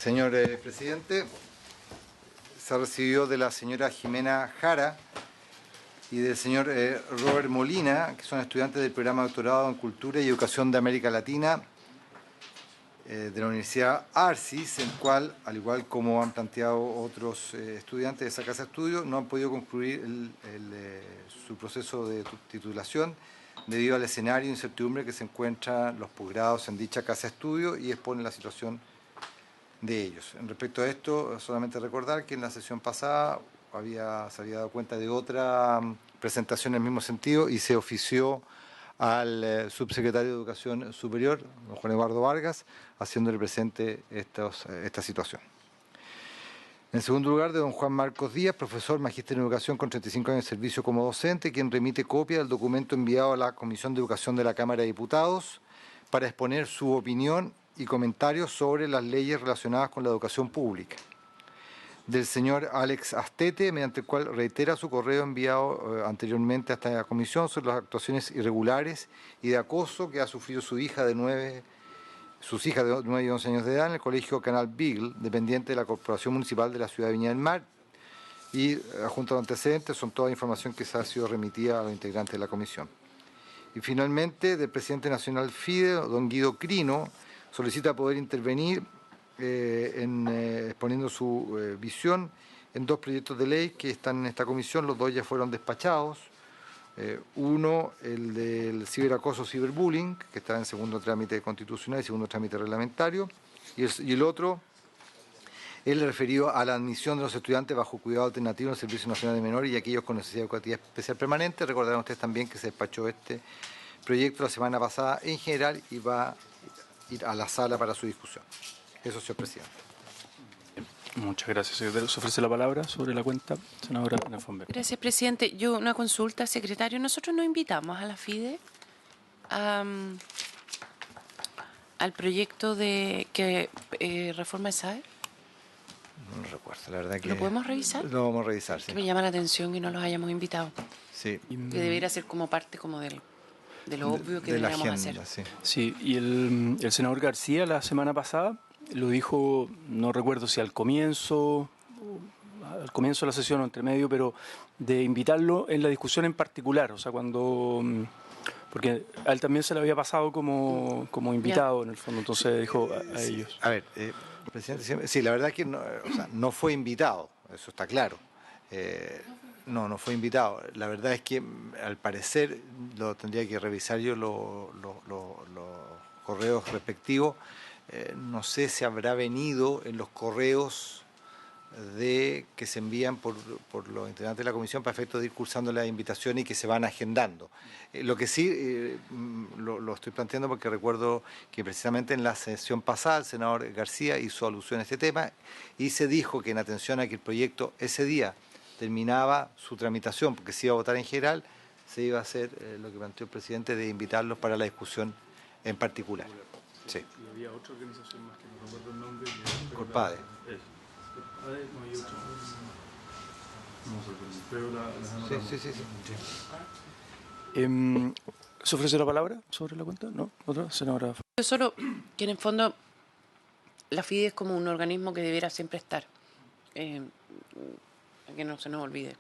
Señor presidente, se recibió de la señora Jimena Jara y del señor Robert Molina, que son estudiantes del programa de doctorado en Cultura y Educación de América Latina de la Universidad Arcis, el cual, al igual como han planteado otros estudiantes de esa casa de estudio, no han podido concluir su proceso de titulación debido al escenario de incertidumbre que se encuentran los posgrados en dicha casa de estudio y expone la situación de ellos. En respecto a esto, solamente recordar que en la sesión pasada se había dado cuenta de otra presentación en el mismo sentido y se ofició al subsecretario de Educación Superior, don Juan Eduardo Vargas, haciéndole presente esta situación. En segundo lugar, de don Juan Marcos Díaz, profesor, magíster en educación con 35 años de servicio como docente, quien remite copia del documento enviado a la Comisión de Educación de la Cámara de Diputados para exponer su opinión y comentarios sobre las leyes relacionadas con la educación pública. Del señor Alex Astete, mediante el cual reitera su correo enviado anteriormente a esta comisión sobre las actuaciones irregulares y de acoso que ha sufrido sus hijas de 9 y 11 años de edad en el colegio Canal Beagle, dependiente de la Corporación Municipal de la Ciudad de Viña del Mar. Y junto a los antecedentes son toda información que se ha sido remitida a los integrantes de la comisión. Y finalmente, del presidente nacional FIDE, don Guido Crino, solicita poder intervenir exponiendo su visión en dos proyectos de ley que están en esta comisión. Los dos ya fueron despachados. Uno, el del ciberacoso, ciberbullying, que está en segundo trámite constitucional y segundo trámite reglamentario, y el otro, el referido a la admisión de los estudiantes bajo cuidado alternativo en el Servicio Nacional de Menores y aquellos con necesidad educativa especial permanente. Recordarán ustedes también que se despachó este proyecto la semana pasada en general y va a ir a la sala para su discusión. Eso, señor presidente. Muchas gracias, secretario. Se ofrece la palabra sobre la cuenta, senadora Ana Fonber. Gracias, presidente. Yo una consulta, secretario. Nosotros no invitamos a la FIDE al proyecto de que reforma el SAE. No recuerdo, la verdad que... ¿Lo podemos revisar? Lo vamos a revisar, sí. Que me llama la atención que no los hayamos invitado. Sí. Que debería ser como parte como de lo obvio que deberíamos hacer. Sí. Sí, y el senador García la semana pasada lo dijo, no recuerdo si al comienzo de la sesión o entre medio, pero de invitarlo en la discusión en particular, o sea, porque a él también se le había pasado como invitado en el fondo, entonces dijo a ellos. A ver, presidente, sí, la verdad es que no fue invitado, eso está claro. No fue invitado. La verdad es que al parecer lo tendría que revisar yo los correos respectivos. No sé si habrá venido en los correos que se envían por los integrantes de la comisión para efecto de ir cursando la invitación y que se van agendando. Lo que sí lo estoy planteando porque recuerdo que precisamente en la sesión pasada el senador García hizo alusión a este tema y se dijo que en atención a que el proyecto ese día terminaba su tramitación, porque se iba a votar en general, se iba a hacer lo que planteó el presidente de invitarlos para la discusión en particular. Sí. Y había otra organización más que no recuerdo el nombre. Corpade. Corpade, no hay otra. No sé, pero sí. ¿Se ofrece la palabra sobre la cuenta? ¿No? ¿Otra? Senadora. Yo solo que en el fondo la FIDE es como un organismo que debiera siempre estar. Que no se nos olvide.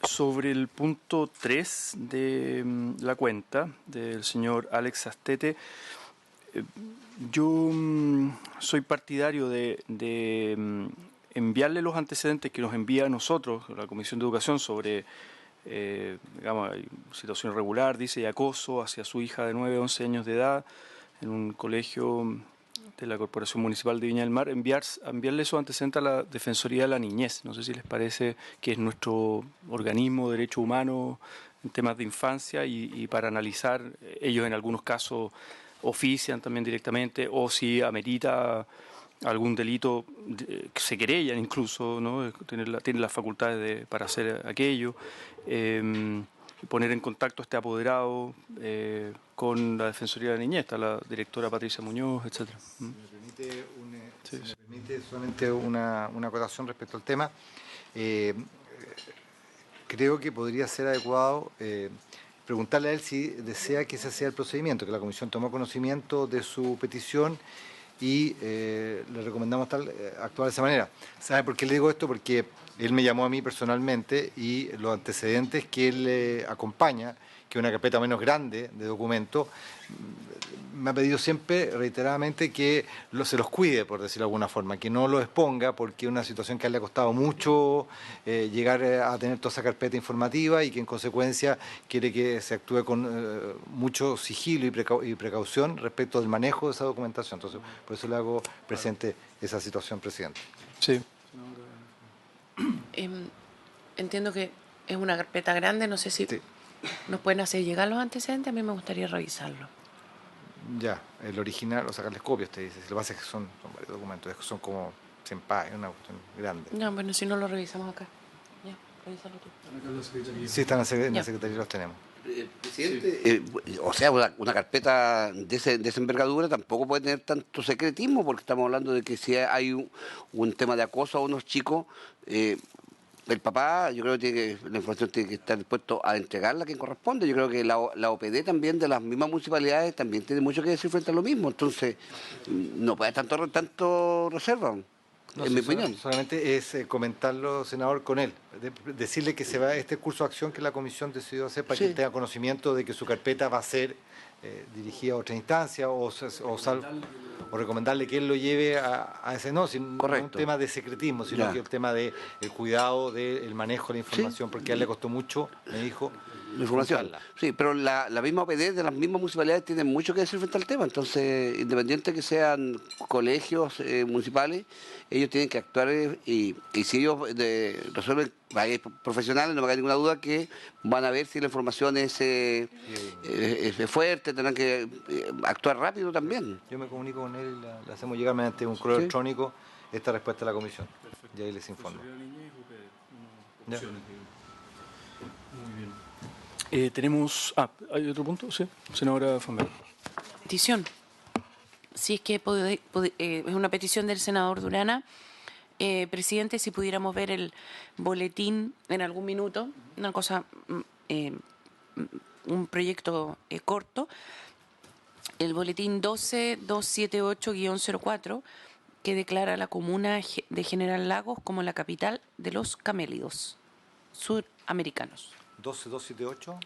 Sobre el punto 3 de la cuenta del señor Alex Astete, yo soy partidario de enviarle los antecedentes que nos envía a nosotros, la Comisión de Educación, sobre digamos, situación irregular, dice, y acoso hacia su hija de 9 11 años de edad en un colegio de la Corporación Municipal de Viña del Mar, enviarle esos antecedentes a la Defensoría de la Niñez. No sé si les parece que es nuestro organismo de derechos humanos en temas de infancia y para analizar, ellos en algunos casos ofician también directamente, o si amerita algún delito, se querellan incluso, ¿no? Tienen las facultades para hacer aquello. Poner en contacto a este apoderado con la Defensoría de la Niñez, está la directora Patricia Muñoz, etc. Si me permite solamente una acotación respecto al tema, creo que podría ser adecuado preguntarle a él si desea que ese sea el procedimiento, que la comisión tomó conocimiento de su petición y le recomendamos actuar de esa manera. ¿Sabe por qué le digo esto? Porque él me llamó a mí personalmente y los antecedentes que él acompaña, que es una carpeta menos grande de documentos, me ha pedido siempre, reiteradamente, que se los cuide, por decirlo de alguna forma, que no los exponga, porque es una situación que a él le ha costado mucho llegar a tener toda esa carpeta informativa y que en consecuencia quiere que se actúe con mucho sigilo y precaución respecto del manejo de esa documentación. Entonces, por eso le hago presente esa situación, presidente. Sí. Entiendo que es una carpeta grande, no sé si Sí. nos pueden hacer llegar los antecedentes, a mí me gustaría revisarlo. Ya, el original, o sacarles copias, te dice. Lo que pasa es que son varios documentos, son como 100 páginas, una cuestión grande. No, bueno, si no lo revisamos acá. Ya, revísalo tú. Sí, están en la Ya. Secretaría, los tenemos. Presidente, o sea, una carpeta de esa envergadura tampoco puede tener tanto secretismo, porque estamos hablando de que si hay un tema de acoso a unos chicos, el papá, yo creo que la información tiene que estar dispuesto a entregarla a quien corresponde. Yo creo que la OPD también de las mismas municipalidades también tiene mucho que decir frente a lo mismo. Entonces, no puede haber tanto reserva, No, en mi opinión. Solamente es comentarlo, senador, con él. Decirle que se va este curso de acción que la comisión decidió hacer para que Sí. él tenga conocimiento de que su carpeta va a ser dirigida a otra instancia o recomendarle que él lo lleve a ese no, sino no es un Correcto. tema de secretismo, sino Ya. que el tema del cuidado del manejo de la información, porque a él le costó mucho, me dijo, La información. juntarla. Sí, pero la misma OPD de las mismas municipalidades tiene mucho que decir frente al tema. Entonces, independiente que sean colegios municipales, ellos tienen que actuar y si ellos resuelven, hay profesionales, no me cabe ninguna duda que van a ver si la información es fuerte, tendrán que actuar rápido también. Yo me comunico con él y le hacemos llegar mediante un correo Sí. electrónico esta respuesta de la comisión. Y ahí les informo. Ya. Tenemos... ¿hay otro punto? Sí, senadora Fonbella. Petición. Si es que es una petición del senador Durana. Presidente, si pudiéramos ver el boletín en algún minuto, una cosa, un proyecto corto, el boletín 12278-04, que declara a la comuna de General Lagos como la capital de los camélidos suramericanos. 12278.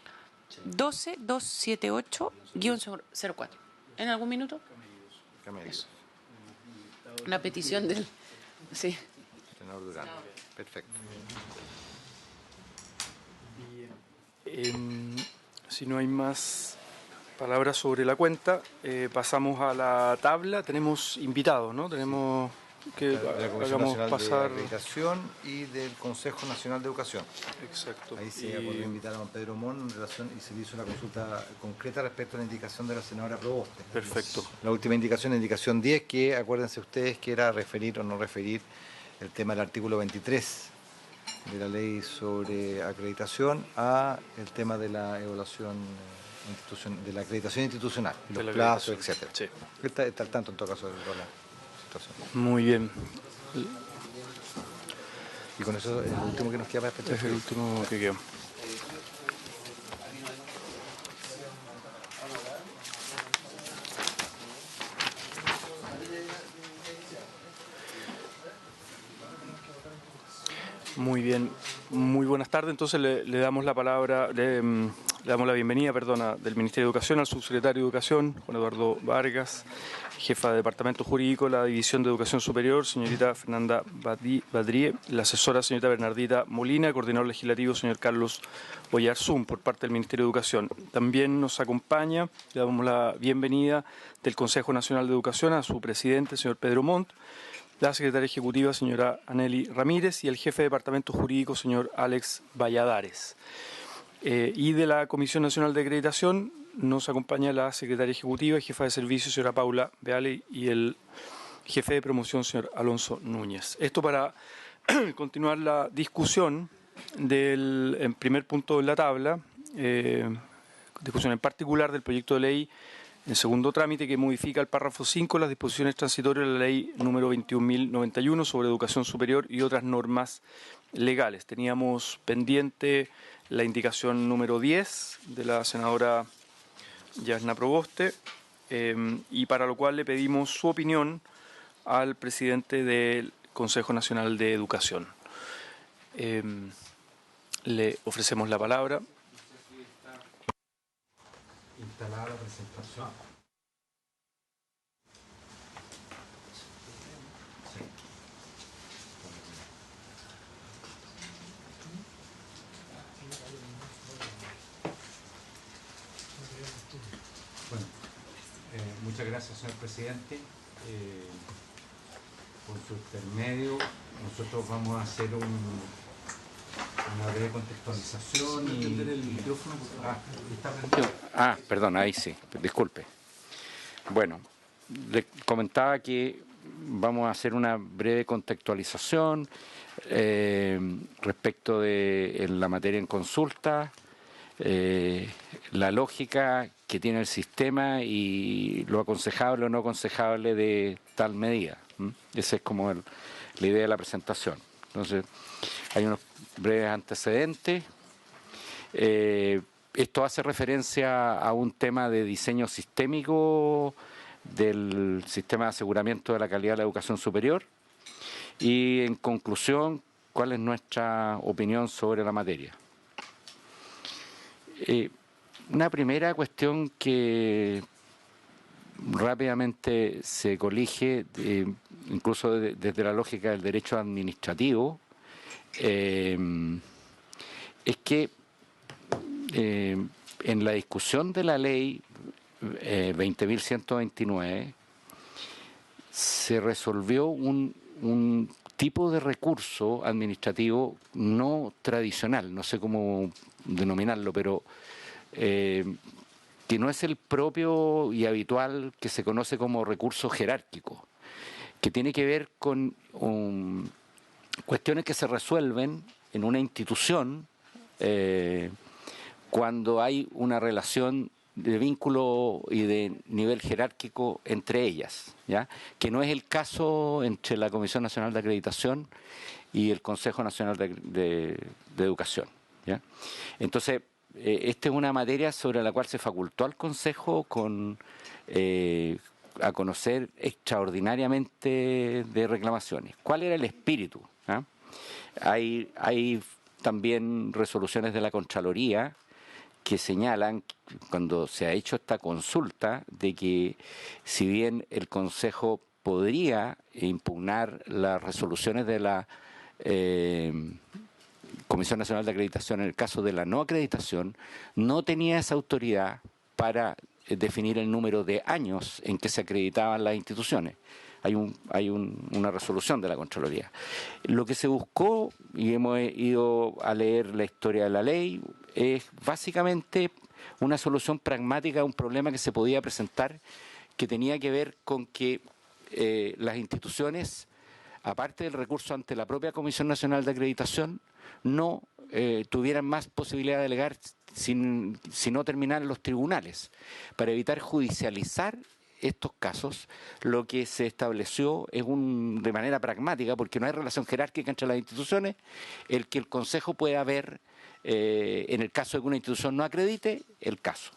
12278-04. ¿En algún minuto? Camellos. Una petición del... Sí. Senador Durán. Perfecto. Si no hay más palabras sobre la cuenta, pasamos a la tabla. Tenemos invitados, ¿no? Tenemos que De la Comisión hagamos Nacional pasar... de Acreditación y del Consejo Nacional de Educación. Exacto. Ahí se Y- acordó invitar a don Pedro Mon en relación y se le hizo una consulta concreta respecto a la indicación de la senadora Proboste. Perfecto. La última indicación, la indicación 10, que acuérdense ustedes que era referir o no referir el tema del artículo 23 de la ley sobre acreditación a el tema de la evaluación de la acreditación institucional, y De los la plazos, acreditación, etcétera. sí. Está al tanto en todo caso de toda la situación. Muy bien. Y con eso es lo último que nos queda para Es el último que queda. Muy bien, muy buenas tardes. Entonces le damos la palabra, le damos la bienvenida, perdona, del Ministerio de Educación al subsecretario de Educación, Juan Eduardo Vargas, jefa de Departamento Jurídico, la División de Educación Superior, señorita Fernanda Badrie, la asesora, señorita Bernardita Molina, coordinador legislativo, señor Carlos Oyarzún, por parte del Ministerio de Educación. También nos acompaña, le damos la bienvenida del Consejo Nacional de Educación a su presidente, señor Pedro Montt, la secretaria ejecutiva, señora Aneli Ramírez, y el jefe de departamento jurídico, señor Alex Valladares. Y de la Comisión Nacional de Acreditación nos acompaña la secretaria ejecutiva y jefa de servicio, señora Paula Beale, y el jefe de promoción, señor Alonso Núñez. Esto para continuar la discusión del primer punto de la tabla, discusión en particular del proyecto de ley en segundo trámite que modifica el párrafo 5 las disposiciones transitorias de la ley número 21.091 sobre educación superior y otras normas legales. Teníamos pendiente la indicación número 10 de la senadora Yasna Proboste, y para lo cual le pedimos su opinión al presidente del Consejo Nacional de Educación. Le ofrecemos la palabra. Instalada la presentación. Bueno, muchas gracias, señor presidente. Por su intermedio, nosotros vamos a hacer una breve contextualización y... el micrófono, está prendido. Perdón, ahí sí, disculpe. Bueno, le comentaba que vamos a hacer una breve contextualización respecto de la materia en consulta, la lógica que tiene el sistema y lo aconsejable o no aconsejable de tal medida. Esa es como la idea de la presentación. Entonces, hay unos breves antecedentes. Esto hace referencia a un tema de diseño sistémico del sistema de aseguramiento de la calidad de la educación superior y, en conclusión, cuál es nuestra opinión sobre la materia. Una primera cuestión que rápidamente se colige, incluso desde la lógica del derecho administrativo, es que en la discusión de la ley 20.129 se resolvió un tipo de recurso administrativo no tradicional, no sé cómo denominarlo, pero que no es el propio y habitual que se conoce como recurso jerárquico, que tiene que ver con cuestiones que se resuelven en una institución cuando hay una relación de vínculo y de nivel jerárquico entre ellas, ¿ya? Que no es el caso entre la Comisión Nacional de Acreditación y el Consejo Nacional de Educación, ¿ya? Entonces, esta es una materia sobre la cual se facultó al Consejo a conocer extraordinariamente de reclamaciones. ¿Cuál era el espíritu? ¿Ah? Hay también resoluciones de la Contraloría que señalan, cuando se ha hecho esta consulta, de que si bien el Consejo podría impugnar las resoluciones de la Comisión Nacional de Acreditación en el caso de la no acreditación, no tenía esa autoridad para definir el número de años en que se acreditaban las instituciones. Hay una resolución de la Contraloría. Lo que se buscó, y hemos ido a leer la historia de la ley, es básicamente una solución pragmática a un problema que se podía presentar, que tenía que ver con que las instituciones, aparte del recurso ante la propia Comisión Nacional de Acreditación, no tuvieran más posibilidad de alegar si no terminar en los tribunales. Para evitar judicializar estos casos, lo que se estableció es de manera pragmática, porque no hay relación jerárquica entre las instituciones, el que el Consejo pueda ver, en el caso de que una institución no acredite, el caso.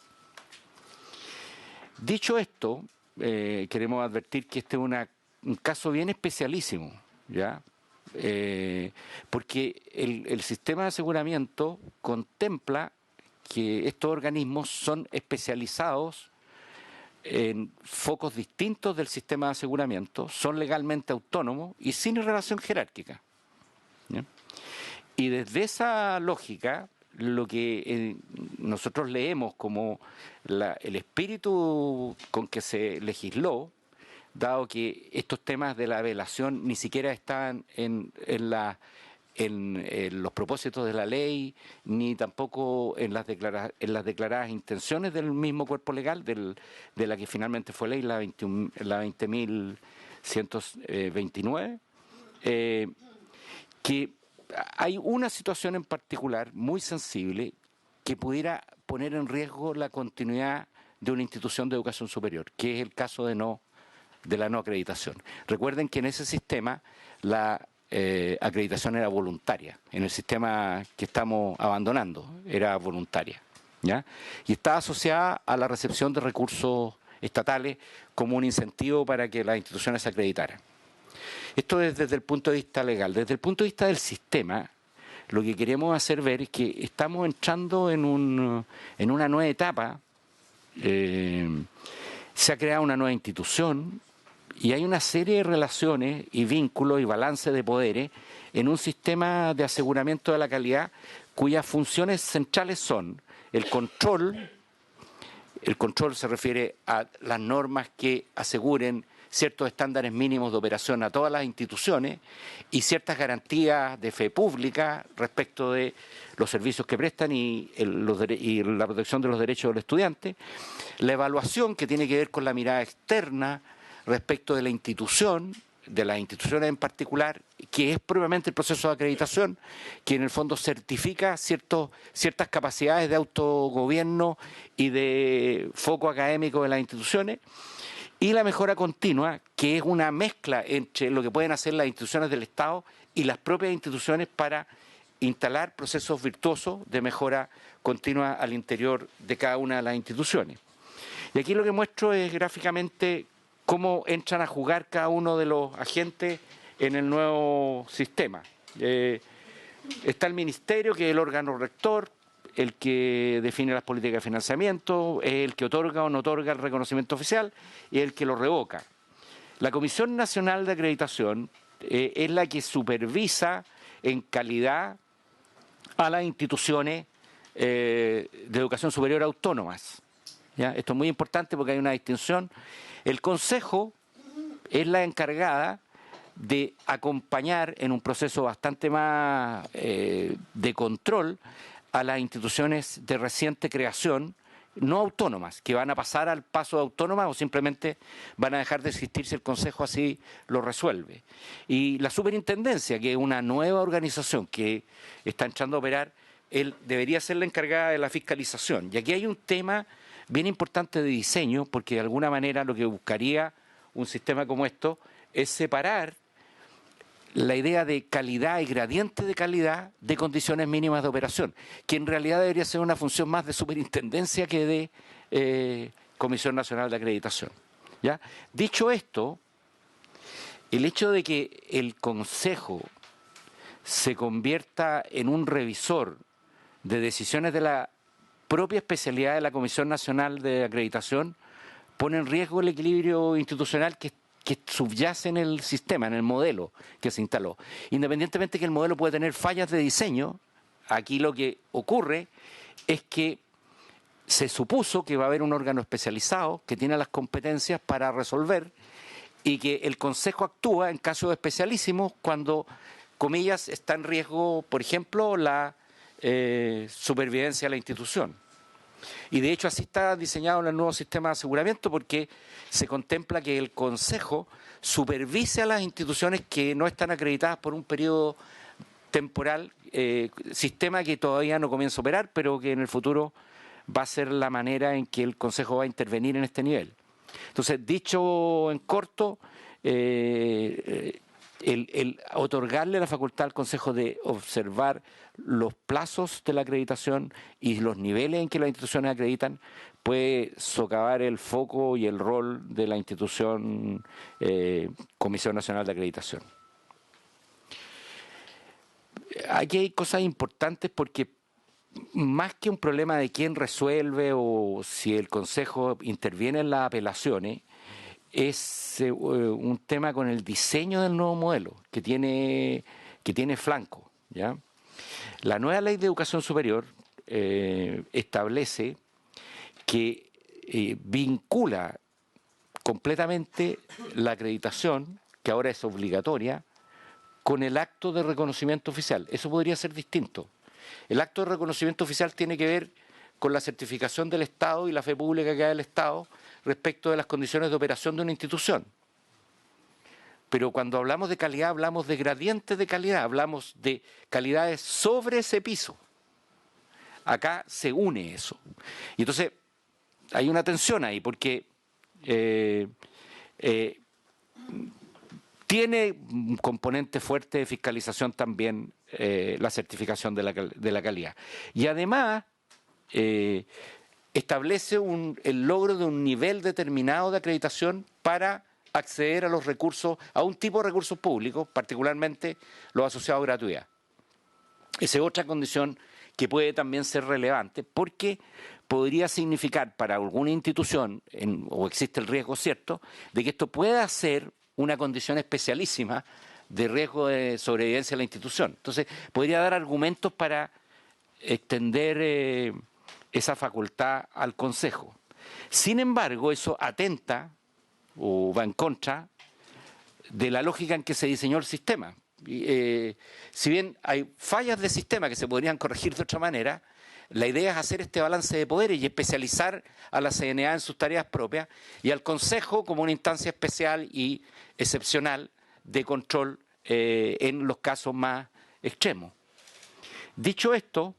Dicho esto, queremos advertir que este es un caso bien especialísimo, ¿ya? Porque el sistema de aseguramiento contempla que estos organismos son especializados en focos distintos del sistema de aseguramiento, son legalmente autónomos y sin relación jerárquica, ¿ya? Y desde esa lógica, lo que nosotros leemos como el espíritu con que se legisló, dado que estos temas de la velación ni siquiera estaban en los propósitos de la ley, ni tampoco en las declaradas intenciones del mismo cuerpo legal, de la que finalmente fue ley, la 20.129, que hay una situación en particular muy sensible que pudiera poner en riesgo la continuidad de una institución de educación superior, que es el caso de la no acreditación. Recuerden que en ese sistema la acreditación era voluntaria. En el sistema que estamos abandonando era voluntaria, ¿ya? Y está asociada a la recepción de recursos estatales como un incentivo para que las instituciones se acreditaran. Esto es desde el punto de vista legal. Desde el punto de vista del sistema, lo que queremos hacer ver es que estamos entrando en una nueva etapa. Se ha creado una nueva institución y hay una serie de relaciones y vínculos y balances de poderes en un sistema de aseguramiento de la calidad cuyas funciones centrales son el control se refiere a las normas que aseguren ciertos estándares mínimos de operación a todas las instituciones y ciertas garantías de fe pública respecto de los servicios que prestan y la protección de los derechos del estudiante, la evaluación que tiene que ver con la mirada externa respecto de la institución, de las instituciones en particular, que es propiamente el proceso de acreditación, que en el fondo certifica ciertas capacidades de autogobierno y de foco académico de las instituciones, y la mejora continua, que es una mezcla entre lo que pueden hacer las instituciones del Estado y las propias instituciones para instalar procesos virtuosos de mejora continua al interior de cada una de las instituciones. Y aquí lo que muestro es gráficamente cómo entran a jugar cada uno de los agentes en el nuevo sistema. Está el Ministerio, que es el órgano rector, el que define las políticas de financiamiento, es el que otorga o no otorga el reconocimiento oficial y el que lo revoca. La Comisión Nacional de Acreditación es la que supervisa en calidad a las instituciones de educación superior autónomas. ¿Ya? Esto es muy importante porque hay una distinción. El Consejo es la encargada de acompañar en un proceso bastante más de control a las instituciones de reciente creación no autónomas, que van a pasar al paso de autónomas o simplemente van a dejar de existir si el Consejo así lo resuelve. Y la Superintendencia, que es una nueva organización que está entrando a operar, él debería ser la encargada de la fiscalización. Y aquí hay un tema bien importante de diseño, porque de alguna manera lo que buscaría un sistema como esto es separar la idea de calidad y gradiente de calidad de condiciones mínimas de operación, que en realidad debería ser una función más de superintendencia que de Comisión Nacional de Acreditación. ¿Ya? Dicho esto, el hecho de que el Consejo se convierta en un revisor de decisiones de la propia especialidad de la Comisión Nacional de Acreditación pone en riesgo el equilibrio institucional que subyace en el sistema, en el modelo que se instaló. Independientemente que el modelo puede tener fallas de diseño, aquí lo que ocurre es que se supuso que va a haber un órgano especializado que tiene las competencias para resolver y que el Consejo actúa en casos especialísimos cuando, comillas, está en riesgo, por ejemplo, la supervivencia de la institución. Y de hecho así está diseñado en el nuevo sistema de aseguramiento porque se contempla que el Consejo supervise a las instituciones que no están acreditadas por un periodo temporal, sistema que todavía no comienza a operar, pero que en el futuro va a ser la manera en que el Consejo va a intervenir en este nivel. Entonces, dicho en corto, el otorgarle la facultad al Consejo de observar los plazos de la acreditación y los niveles en que las instituciones acreditan puede socavar el foco y el rol de la institución Comisión Nacional de Acreditación. Aquí hay cosas importantes porque más que un problema de quién resuelve o si el Consejo interviene en las apelaciones, es un tema con el diseño del nuevo modelo que tiene flanco, ¿ya? La nueva Ley de Educación Superior establece que vincula completamente la acreditación, que ahora es obligatoria, con el acto de reconocimiento oficial. Eso podría ser distinto. El acto de reconocimiento oficial tiene que ver con la certificación del Estado y la fe pública que da el Estado respecto de las condiciones de operación de una institución. Pero cuando hablamos de calidad, hablamos de gradientes de calidad, hablamos de calidades sobre ese piso. Acá se une eso. Y entonces hay una tensión ahí, porque tiene tiene un componente fuerte de fiscalización también la certificación de la calidad. Y además establece el logro de un nivel determinado de acreditación para acceder a los recursos, a un tipo de recursos públicos, particularmente los asociados a gratuidad. Esa es otra condición que puede también ser relevante, porque podría significar para alguna institución, o existe el riesgo cierto, de que esto pueda ser una condición especialísima de riesgo de sobrevivencia de la institución. Entonces, podría dar argumentos para extender esa facultad al Consejo. Sin embargo, eso atenta o va en contra de la lógica en que se diseñó el sistema. Si bien hay fallas de sistema que se podrían corregir de otra manera, la idea es hacer este balance de poderes y especializar a la CNA en sus tareas propias y al Consejo como una instancia especial y excepcional de control en los casos más extremos. Dicho esto,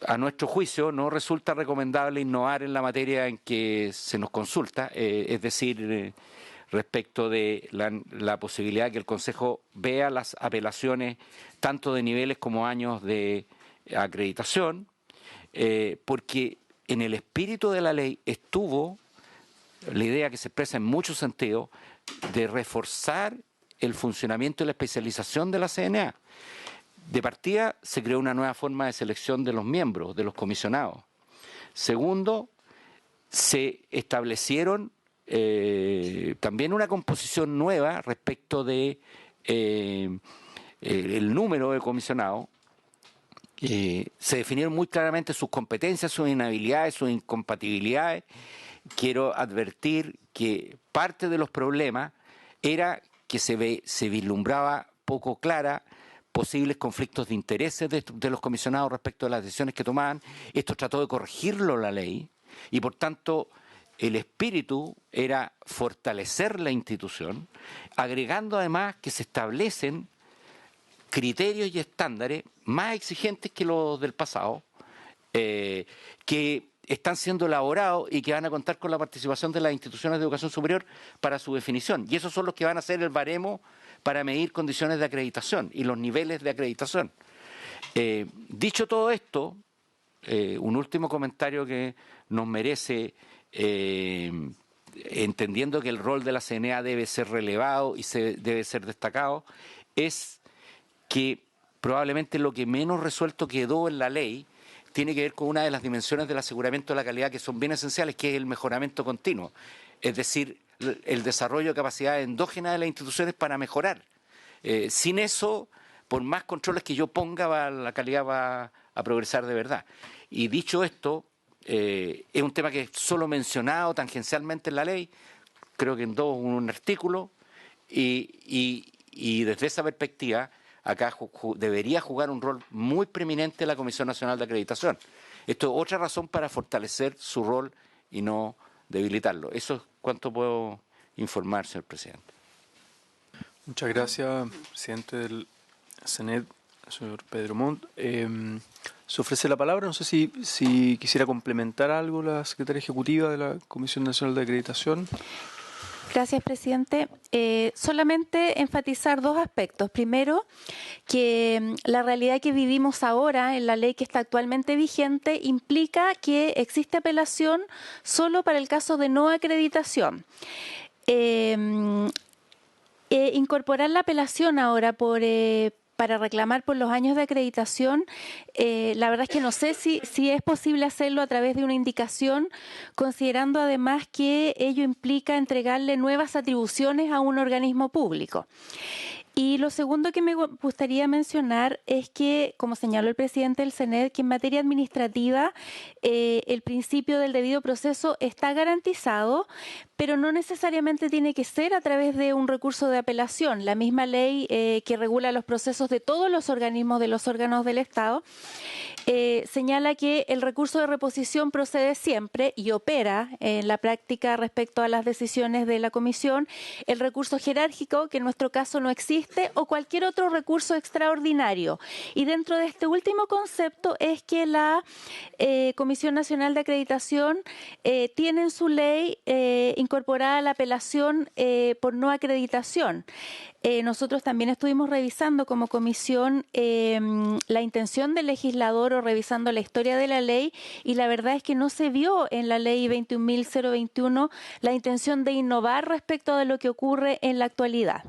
a nuestro juicio no resulta recomendable innovar en la materia en que se nos consulta, es decir, respecto de la posibilidad de que el Consejo vea las apelaciones tanto de niveles como años de acreditación, porque en el espíritu de la ley estuvo la idea que se expresa en muchos sentidos de reforzar el funcionamiento y la especialización de la CNA. De partida, se creó una nueva forma de selección de los miembros, de los comisionados. Segundo, se establecieron también una composición nueva respecto de el número de comisionados. Se definieron muy claramente sus competencias, sus inhabilidades, sus incompatibilidades. Quiero advertir que parte de los problemas era que se vislumbraba poco clara posibles conflictos de intereses de los comisionados respecto a las decisiones que tomaban. Esto trató de corregirlo la ley y, por tanto, el espíritu era fortalecer la institución, agregando además que se establecen criterios y estándares más exigentes que los del pasado, que están siendo elaborados y que van a contar con la participación de las instituciones de educación superior para su definición. Y esos son los que van a ser el baremo para medir condiciones de acreditación y los niveles de acreditación. Dicho todo esto, un último comentario que nos merece, entendiendo que el rol de la CNA debe ser relevado y debe ser destacado, es que probablemente lo que menos resuelto quedó en la ley tiene que ver con una de las dimensiones del aseguramiento de la calidad que son bien esenciales, que es el mejoramiento continuo. Es decir, el desarrollo de capacidades endógenas de las instituciones para mejorar. Sin eso, por más controles que yo ponga, la calidad va a progresar de verdad. Y dicho esto, es un tema que es solo mencionado tangencialmente en la ley, creo que en un artículo, y desde esa perspectiva, acá debería jugar un rol muy preeminente la Comisión Nacional de Acreditación. Esto es otra razón para fortalecer su rol y no debilitarlo. Eso es cuanto puedo informar, señor presidente. Muchas gracias, presidente del CNED, señor Pedro Montt. Se ofrece la palabra. No sé si quisiera complementar algo la secretaria ejecutiva de la Comisión Nacional de Acreditación. Gracias, presidente. Solamente enfatizar dos aspectos. Primero, que la realidad que vivimos ahora en la ley que está actualmente vigente implica que existe apelación solo para el caso de no acreditación. Incorporar la apelación ahora para reclamar por los años de acreditación, la verdad es que no sé si es posible hacerlo a través de una indicación, considerando además que ello implica entregarle nuevas atribuciones a un organismo público. Y lo segundo que me gustaría mencionar es que, como señaló el presidente del CNED, que en materia administrativa el principio del debido proceso está garantizado, pero no necesariamente tiene que ser a través de un recurso de apelación. La misma ley que regula los procesos de todos los organismos de los órganos del Estado señala que el recurso de reposición procede siempre y opera en la práctica respecto a las decisiones de la comisión, el recurso jerárquico, que en nuestro caso no existe, o cualquier otro recurso extraordinario. Y dentro de este último concepto es que la Comisión Nacional de Acreditación tiene en su ley incorporada la apelación por no acreditación. Nosotros también estuvimos revisando como comisión la intención del legislador o revisando la historia de la ley, y la verdad es que no se vio en la ley 21.021 la intención de innovar respecto de lo que ocurre en la actualidad.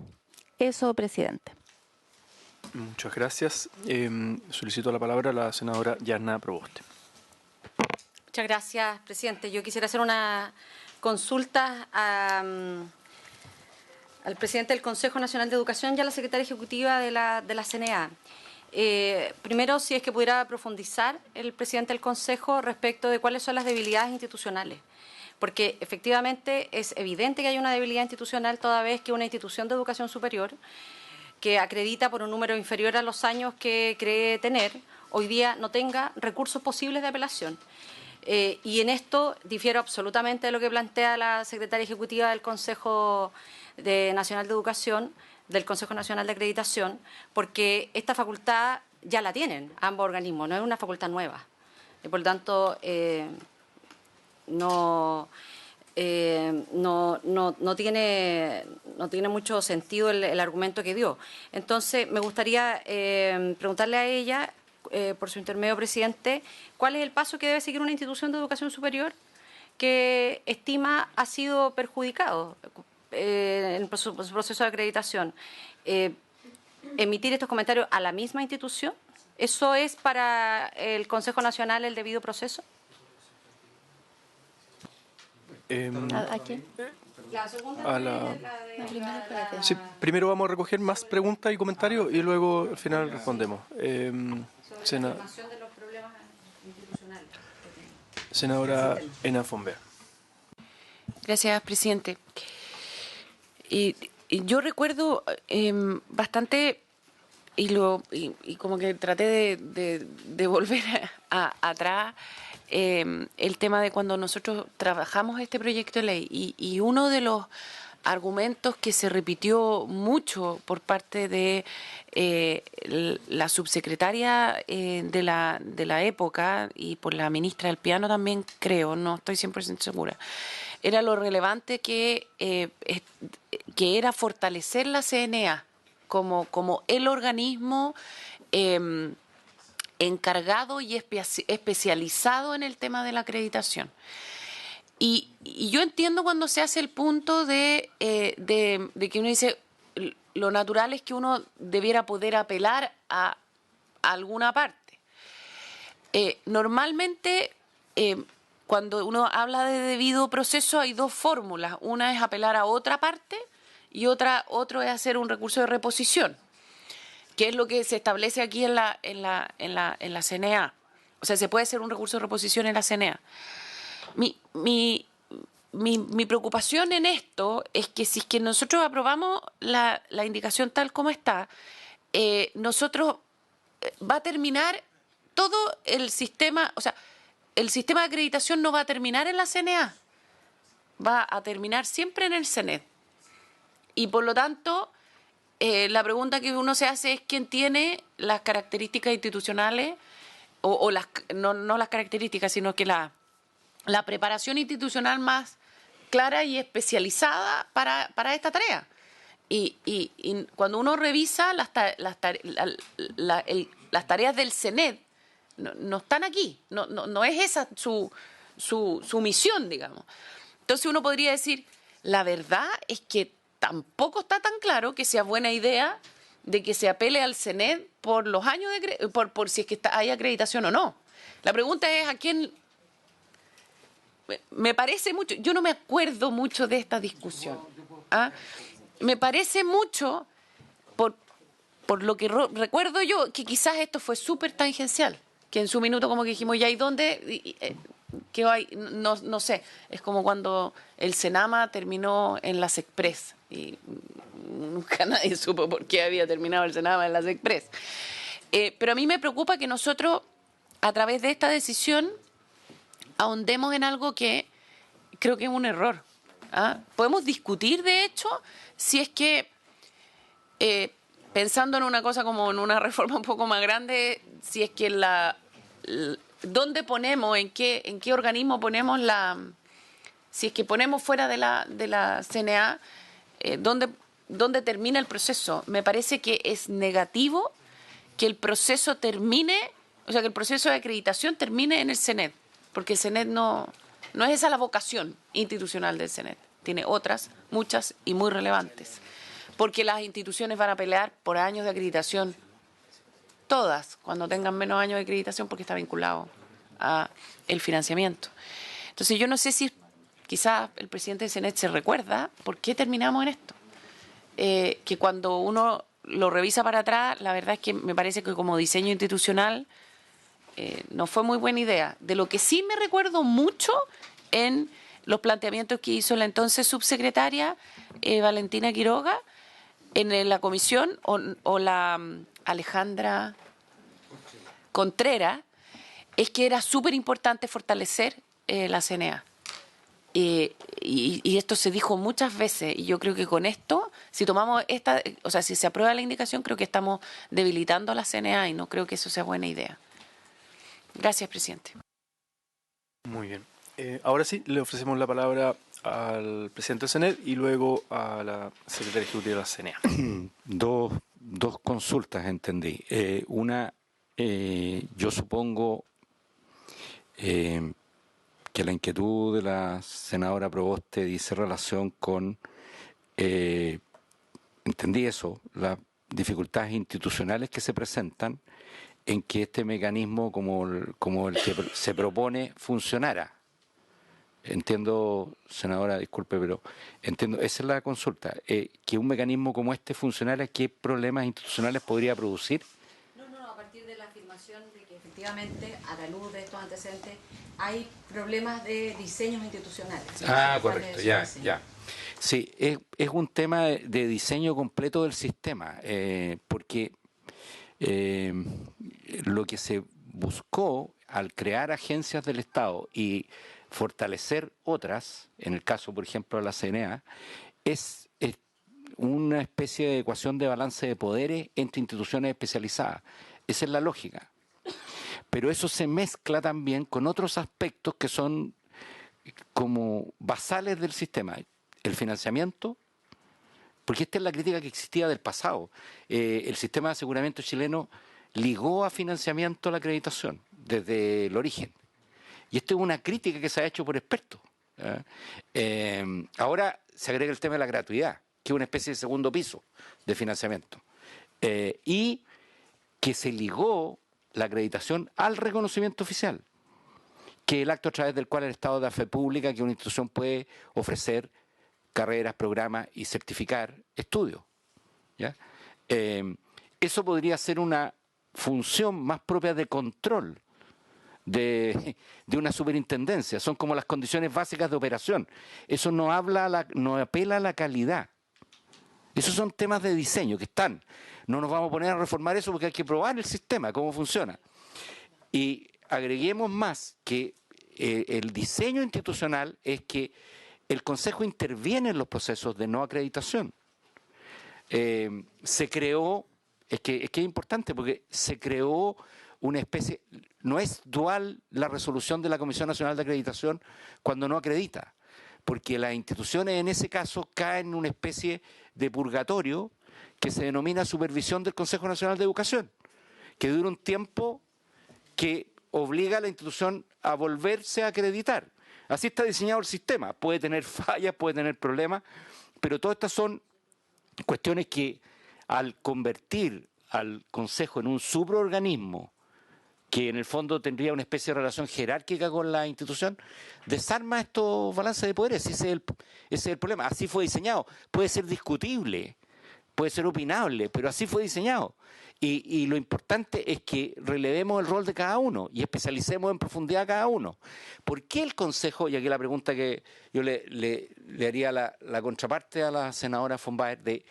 Eso, presidente. Muchas gracias. Solicito la palabra a la senadora Yarna Proboste. Muchas gracias, presidente. Yo quisiera hacer una consulta al presidente del Consejo Nacional de Educación y a la secretaria ejecutiva de la CNA. Primero, si es que pudiera profundizar el presidente del Consejo respecto de cuáles son las debilidades institucionales, porque efectivamente es evidente que hay una debilidad institucional toda vez que una institución de educación superior que acredita por un número inferior a los años que cree tener, hoy día no tenga recursos posibles de apelación. Y en esto difiero absolutamente de lo que plantea la secretaria ejecutiva del Consejo Nacional de Educación, del Consejo Nacional de Acreditación, porque esta facultad ya la tienen ambos organismos, no es una facultad nueva. Y por lo tanto, no tiene mucho sentido el argumento que dio. Entonces, me gustaría preguntarle a ella, por su intermedio, presidente, ¿cuál es el paso que debe seguir una institución de educación superior que estima ha sido perjudicado en el proceso de acreditación? ¿Emitir estos comentarios a la misma institución? ¿Eso es para el Consejo Nacional el debido proceso? ¿A quién? La segunda Sí, primero vamos a recoger más preguntas y comentarios y luego al final respondemos. Senadora Ena Fonbea. Gracias, presidente. Y yo recuerdo bastante, y como que traté de volver atrás, el tema de cuando nosotros trabajamos este proyecto de ley, y uno de los argumentos que se repitió mucho por parte de la subsecretaria de la época y por la ministra del Piano también, creo, no estoy 100% segura, era lo relevante que era fortalecer la CNA como el organismo encargado y especializado en el tema de la acreditación. Y yo entiendo cuando se hace el punto de que uno dice, lo natural es que uno debiera poder apelar a alguna parte. Normalmente, cuando uno habla de debido proceso, hay dos fórmulas. Una es apelar a otra parte y otro es hacer un recurso de reposición, que es lo que se establece aquí en la CNA. O sea, se puede hacer un recurso de reposición en la CNA. Mi preocupación en esto es que si es que nosotros aprobamos la indicación tal como está, nosotros va a terminar todo el sistema, o sea, el sistema de acreditación no va a terminar en la CNA, va a terminar siempre en el CNED. Y por lo tanto, la pregunta que uno se hace es quién tiene las características institucionales, no las características, sino que la preparación institucional más clara y especializada para esta tarea. Y cuando uno revisa las tareas del CNED, no están aquí, no es esa su misión, digamos. Entonces uno podría decir, la verdad es que tampoco está tan claro que sea buena idea de que se apele al CNED por los años por si es que hay acreditación o no. La pregunta es a quién. Me parece mucho, yo no me acuerdo mucho de esta discusión. Me parece mucho, por lo que recuerdo yo, que quizás esto fue súper tangencial, que en su minuto como que dijimos, ¿ya y dónde? ¿Qué hay? No sé, es como cuando el Senama terminó en las Express y nunca nadie supo por qué había terminado el Senama en las Express. Pero a mí me preocupa que nosotros a través de esta decisión ahondemos en algo que creo que es un error. Podemos discutir, de hecho, si es que, pensando en una cosa como en una reforma un poco más grande, si es que ¿dónde ponemos, en qué organismo ponemos si es que ponemos fuera de la CNA, ¿dónde termina el proceso? Me parece que es negativo que el proceso termine, o sea, que el proceso de acreditación termine en el CENED, porque el CENED no es esa la vocación institucional del CENED. Tiene otras, muchas y muy relevantes, porque las instituciones van a pelear por años de acreditación, todas, cuando tengan menos años de acreditación, porque está vinculado a el financiamiento. Entonces yo no sé si quizás el presidente del CENED se recuerda por qué terminamos en esto. Que cuando uno lo revisa para atrás, la verdad es que me parece que como diseño institucional no fue muy buena idea. De lo que sí me recuerdo mucho en los planteamientos que hizo la entonces subsecretaria Valentina Quiroga en la comisión, o la Alejandra Contreras, es que era súper importante fortalecer la CNA. Y esto se dijo muchas veces, y yo creo que con esto, si tomamos si se aprueba la indicación, creo que estamos debilitando a la CNA y no creo que eso sea buena idea. Gracias, presidente. Muy bien. Ahora sí, le ofrecemos la palabra al presidente del CENED y luego a la secretaria ejecutiva de la CNA. Dos consultas entendí. Una, yo supongo que la inquietud de la senadora Proboste dice relación con, entendí eso, las dificultades institucionales que se presentan en que este mecanismo como el que se propone funcionara. Entiendo, senadora, disculpe, pero entiendo, esa es la consulta, que un mecanismo como este funcionara, ¿qué problemas institucionales podría producir? No, a partir de la afirmación de que efectivamente, a la luz de estos antecedentes, hay problemas de diseños institucionales. Correcto, ya. Sí, es un tema de diseño completo del sistema, porque lo que se buscó al crear agencias del Estado y fortalecer otras, en el caso, por ejemplo, de la CNA, es una especie de ecuación de balance de poderes entre instituciones especializadas. Esa es la lógica. Pero eso se mezcla también con otros aspectos que son como basales del sistema. El financiamiento, porque esta es la crítica que existía del pasado. El sistema de aseguramiento chileno ligó a financiamiento la acreditación desde el origen. Y esto es una crítica que se ha hecho por expertos. Ahora se agrega el tema de la gratuidad, que es una especie de segundo piso de financiamiento. Y que se ligó la acreditación al reconocimiento oficial, que es el acto a través del cual el Estado da fe pública que una institución puede ofrecer carreras, programas y certificar estudios. ¿Ya? Eso podría ser una función más propia de control de una superintendencia. Son como las condiciones básicas de operación. Eso no apela a la calidad. Esos son temas de diseño que están. No nos vamos a poner a reformar eso porque hay que probar el sistema, cómo funciona. Y agreguemos más que el diseño institucional es que el Consejo interviene en los procesos de no acreditación. Se creó, es que es importante porque se creó una especie, no es dual la resolución de la Comisión Nacional de Acreditación cuando no acredita, porque las instituciones en ese caso caen en una especie de purgatorio que se denomina supervisión del Consejo Nacional de Educación, que dura un tiempo que obliga a la institución a volverse a acreditar. Así está diseñado el sistema. Puede tener fallas, puede tener problemas, pero todas estas son cuestiones que al convertir al Consejo en un supraorganismo que en el fondo tendría una especie de relación jerárquica con la institución, desarma estos balances de poderes. Ese es el problema. Así fue diseñado. Puede ser discutible, puede ser opinable, pero así fue diseñado. Y lo importante es que relevemos el rol de cada uno y especialicemos en profundidad a cada uno. ¿Por qué el Consejo, y aquí la pregunta que yo le haría la contraparte a la senadora von Baer,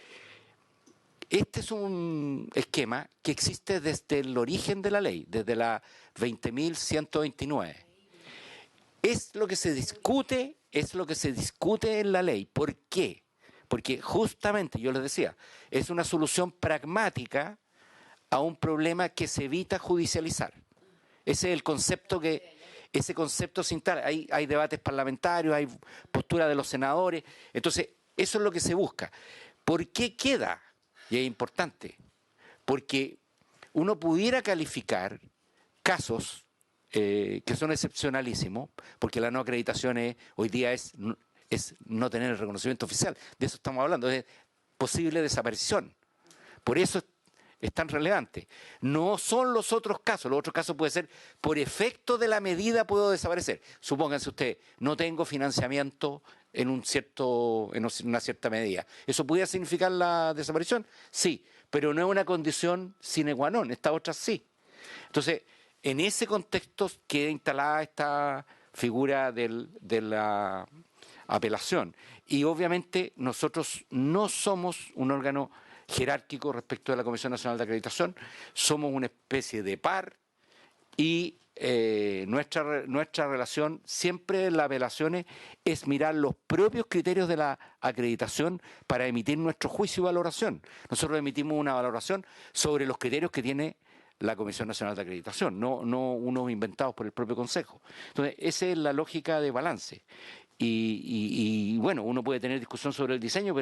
este es un esquema que existe desde el origen de la ley, desde la 20.129. Es lo que se discute en la ley. ¿Por qué? Porque justamente, yo les decía, es una solución pragmática a un problema que se evita judicializar. Ese es el concepto ese concepto se instala. Hay debates parlamentarios, hay postura de los senadores. Entonces, eso es lo que se busca. ¿Por qué queda? Y es importante. Porque uno pudiera calificar casos que son excepcionalísimos, porque la no acreditación hoy día es no tener el reconocimiento oficial. De eso estamos hablando, es posible desaparición. Por eso es tan relevante. No son los otros casos puede ser por efecto de la medida puedo desaparecer. Supónganse ustedes, no tengo financiamiento en una cierta medida. ¿Eso pudiera significar la desaparición? Sí, pero no es una condición sine qua non, esta otra sí. Entonces, en ese contexto queda instalada esta figura de la apelación. Y obviamente nosotros no somos un órgano jerárquico respecto de la Comisión Nacional de Acreditación, somos una especie de par y nuestra relación siempre en las apelaciones es mirar los propios criterios de la acreditación para emitir nuestro juicio y valoración. Nosotros emitimos una valoración sobre los criterios que tiene la Comisión Nacional de Acreditación, no unos inventados por el propio Consejo. Entonces, esa es la lógica de balance. Y bueno, uno puede tener discusión sobre el diseño,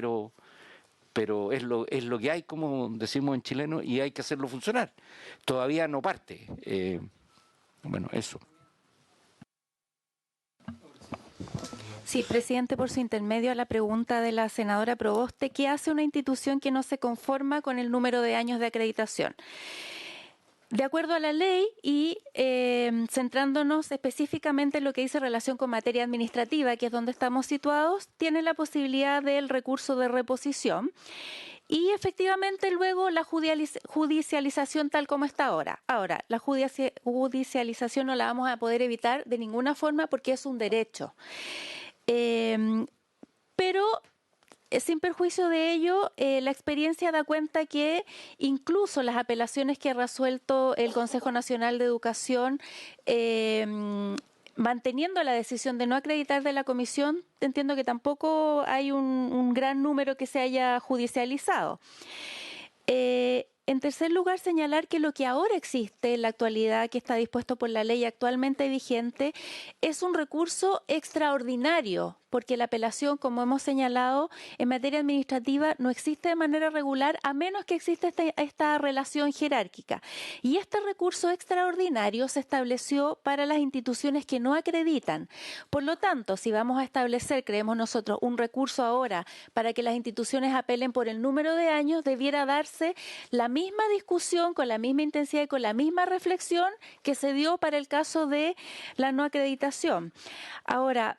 pero es lo que hay, como decimos en chileno, y hay que hacerlo funcionar. Todavía no parte. Bueno, eso. Sí, presidente, por su intermedio a la pregunta de la senadora Proboste, ¿qué hace una institución que no se conforma con el número de años de acreditación? De acuerdo a la ley y centrándonos específicamente en lo que dice relación con materia administrativa, que es donde estamos situados, tiene la posibilidad del recurso de reposición y efectivamente luego la judicialización tal como está ahora. Ahora, la judicialización no la vamos a poder evitar de ninguna forma porque es un derecho. Pero sin perjuicio de ello, la experiencia da cuenta que incluso las apelaciones que ha resuelto el Consejo Nacional de Educación, manteniendo la decisión de no acreditar de la comisión, entiendo que tampoco hay un gran número que se haya judicializado. En tercer lugar, señalar que lo que ahora existe en la actualidad, que está dispuesto por la ley actualmente vigente, es un recurso extraordinario, porque la apelación, como hemos señalado, en materia administrativa no existe de manera regular a menos que exista esta relación jerárquica. Y este recurso extraordinario se estableció para las instituciones que no acreditan. Por lo tanto, si vamos a establecer, creemos nosotros, un recurso ahora para que las instituciones apelen por el número de años, debiera darse la misma discusión, con la misma intensidad y con la misma reflexión que se dio para el caso de la no acreditación. Ahora,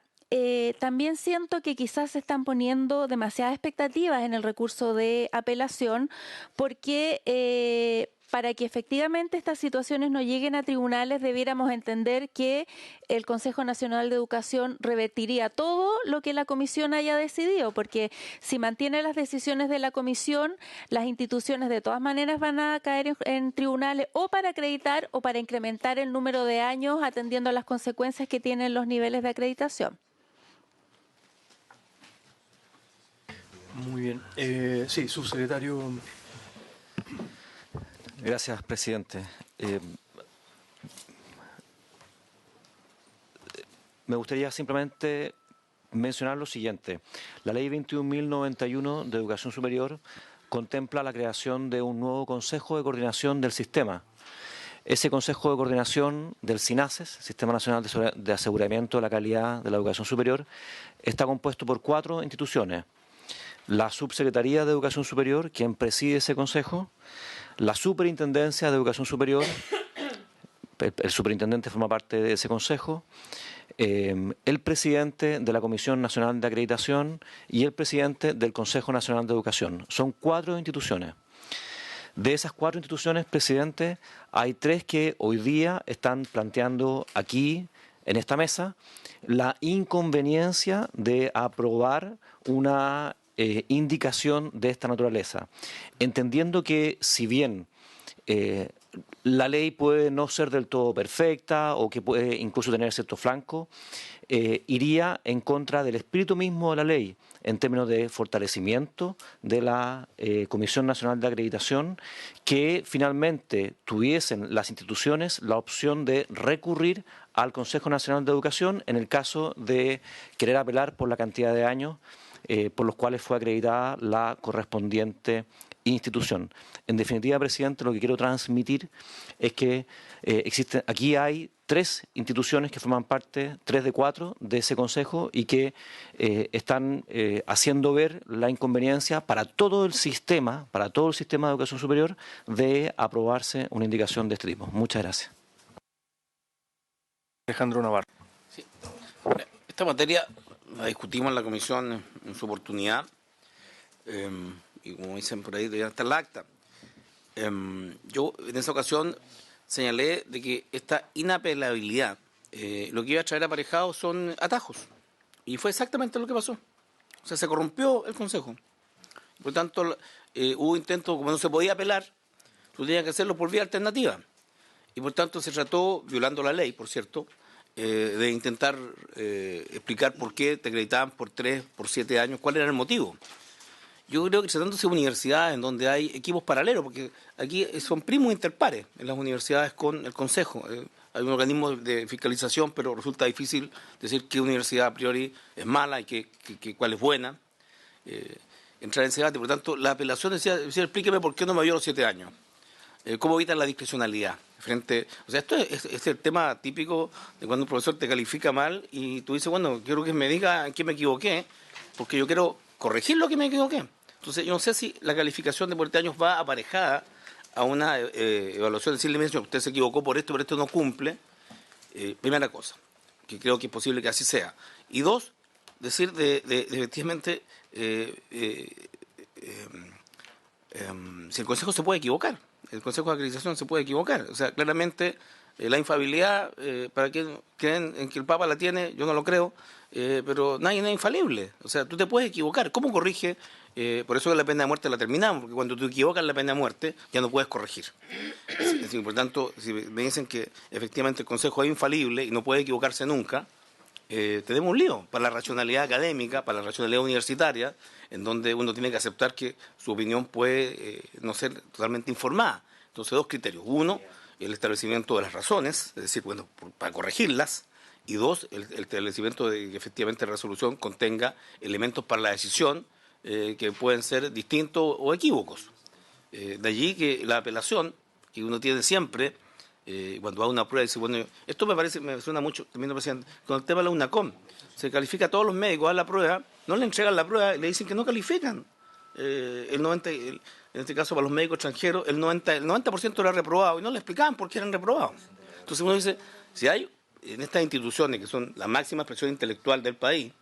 también siento que quizás se están poniendo demasiadas expectativas en el recurso de apelación porque para que efectivamente estas situaciones no lleguen a tribunales debiéramos entender que el Consejo Nacional de Educación revertiría todo lo que la comisión haya decidido, porque si mantiene las decisiones de la comisión, las instituciones de todas maneras van a caer en tribunales o para acreditar o para incrementar el número de años atendiendo a las consecuencias que tienen los niveles de acreditación. Muy bien. Sí, subsecretario. Gracias, presidente. Me gustaría simplemente mencionar lo siguiente. La Ley 21.091 de Educación Superior contempla la creación de un nuevo Consejo de Coordinación del Sistema. Ese Consejo de Coordinación del SINASES, Sistema Nacional de Aseguramiento de la Calidad de la Educación Superior, está compuesto por 4 instituciones. La Subsecretaría de Educación Superior, quien preside ese consejo, la Superintendencia de Educación Superior, el superintendente forma parte de ese consejo, el presidente de la Comisión Nacional de Acreditación y el presidente del Consejo Nacional de Educación. Son 4 instituciones. De esas 4 instituciones, presidente, hay 3 que hoy día están planteando aquí, en esta mesa, la inconveniencia de aprobar una indicación de esta naturaleza, entendiendo que si bien la ley puede no ser del todo perfecta o que puede incluso tener cierto flanco, iría en contra del espíritu mismo de la ley en términos de fortalecimiento de la Comisión Nacional de Acreditación, que finalmente tuviesen las instituciones la opción de recurrir al Consejo Nacional de Educación en el caso de querer apelar por la cantidad de años por los cuales fue acreditada la correspondiente institución. En definitiva, presidente, lo que quiero transmitir es que aquí hay 3 instituciones que forman parte, 3 de 4 de ese consejo y que están haciendo ver la inconveniencia para todo el sistema de educación superior de aprobarse una indicación de este tipo. Muchas gracias. Alejandro Navarro. Sí. Esta materia la discutimos en la comisión en su oportunidad y como dicen por ahí, debería estar la acta. Yo en esa ocasión señalé de que esta inapelabilidad lo que iba a traer aparejado son atajos. Y fue exactamente lo que pasó. O sea, se corrompió el Consejo. Por lo tanto, hubo intentos, como no se podía apelar, tú tenías que hacerlo por vía alternativa. Y por tanto se trató, violando la ley, por cierto, de intentar explicar por qué te acreditaban por 3, por 7 años, cuál era el motivo. Yo creo que tratándose de universidades en donde hay equipos paralelos, porque aquí son primos interpares en las universidades con el Consejo. Hay un organismo de fiscalización, pero resulta difícil decir qué universidad a priori es mala y cuál es buena. Entrar en ese debate. Por lo tanto, la apelación decía, explíqueme por qué no me dio los 7 años. ¿Cómo evitan la discrecionalidad? O sea, esto es el tema típico de cuando un profesor te califica mal y tú dices, bueno, quiero que me diga en qué me equivoqué, porque yo quiero corregir lo que me equivoqué. Entonces, yo no sé si la calificación de por 7 años va aparejada a una evaluación, decirle, mire, usted se equivocó por esto no cumple. Primera cosa, que creo que es posible que así sea. Y 2, decir efectivamente, si el Consejo se puede equivocar. El Consejo de Acreditación se puede equivocar. O sea, claramente la infalibilidad, para quien creen en que el Papa la tiene, yo no lo creo, pero nadie es infalible. O sea, tú te puedes equivocar. ¿Cómo corrige? Por eso que la pena de muerte la terminamos, porque cuando tú equivocas la pena de muerte, ya no puedes corregir. Por tanto, si me dicen que efectivamente el Consejo es infalible y no puede equivocarse nunca, tenemos un lío para la racionalidad académica, para la racionalidad universitaria, en donde uno tiene que aceptar que su opinión puede no ser totalmente informada. Entonces, 2 criterios. 1, el establecimiento de las razones, es decir, bueno, para corregirlas. Y 2, el establecimiento de que efectivamente la resolución contenga elementos para la decisión que pueden ser distintos o equívocos. De allí que la apelación que uno tiene siempre, cuando va a una prueba, dice, bueno, esto me suena mucho, también presidente, con el tema de la UNACOM. Se califica a todos los médicos a la prueba, no le entregan la prueba y le dicen que no califican. En este caso, para los médicos extranjeros, el 90% era reprobado y no le explicaban por qué eran reprobados. Entonces uno dice, si hay en estas instituciones que son la máxima expresión intelectual del país,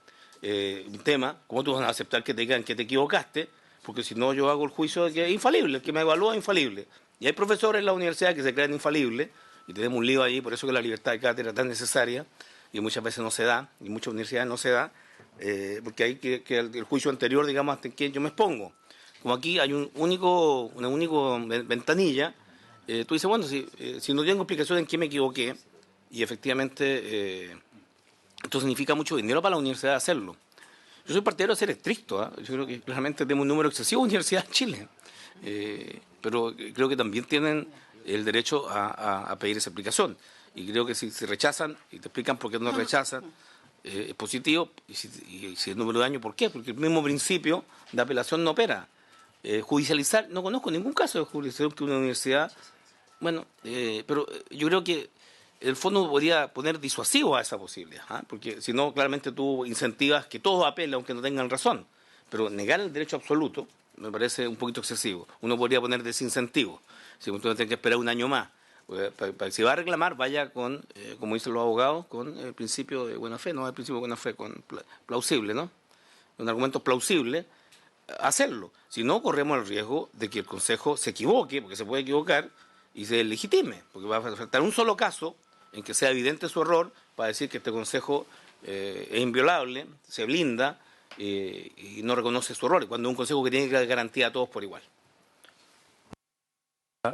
un tema, ¿cómo tú vas a aceptar que te digan que te equivocaste? Porque si no, yo hago el juicio de que es infalible, el que me evalúa es infalible. Y hay profesores en la universidad que se creen infalibles, y tenemos un lío ahí, por eso que la libertad de cátedra es tan necesaria, y muchas veces no se da, y en muchas universidades no se da, porque hay que el juicio anterior, digamos, hasta que yo me expongo. Como aquí hay una única ventanilla, tú dices, bueno, si no tengo explicación en qué me equivoqué, y efectivamente esto significa mucho dinero para la universidad hacerlo. Yo soy partidario de ser estricto, ¿eh? Yo creo que realmente tenemos un número excesivo de universidades en Chile, pero creo que también tienen el derecho a pedir esa explicación. Y creo que si rechazan y te explican por qué no rechazan, es positivo. Y si el número de años, ¿por qué? Porque el mismo principio de apelación no opera. Judicializar, no conozco ningún caso de judicialización que una universidad, bueno, pero yo creo que el fondo podría poner disuasivo a esa posibilidad, ¿eh? Porque si no, claramente tú incentivas que todos apelen aunque no tengan razón, pero negar el derecho absoluto me parece un poquito excesivo. Uno podría poner desincentivo, si uno tiene que esperar un año más. Si va a reclamar, vaya con, como dicen los abogados, con el principio de buena fe, no el principio de buena fe, con plausible, ¿no? Un argumento plausible, hacerlo. Si no, corremos el riesgo de que el Consejo se equivoque, porque se puede equivocar, y se legitime, porque va a faltar un solo caso en que sea evidente su error para decir que este Consejo es inviolable, se blinda y no reconoce su rol, cuando es un consejo que tiene que dar garantía a todos por igual.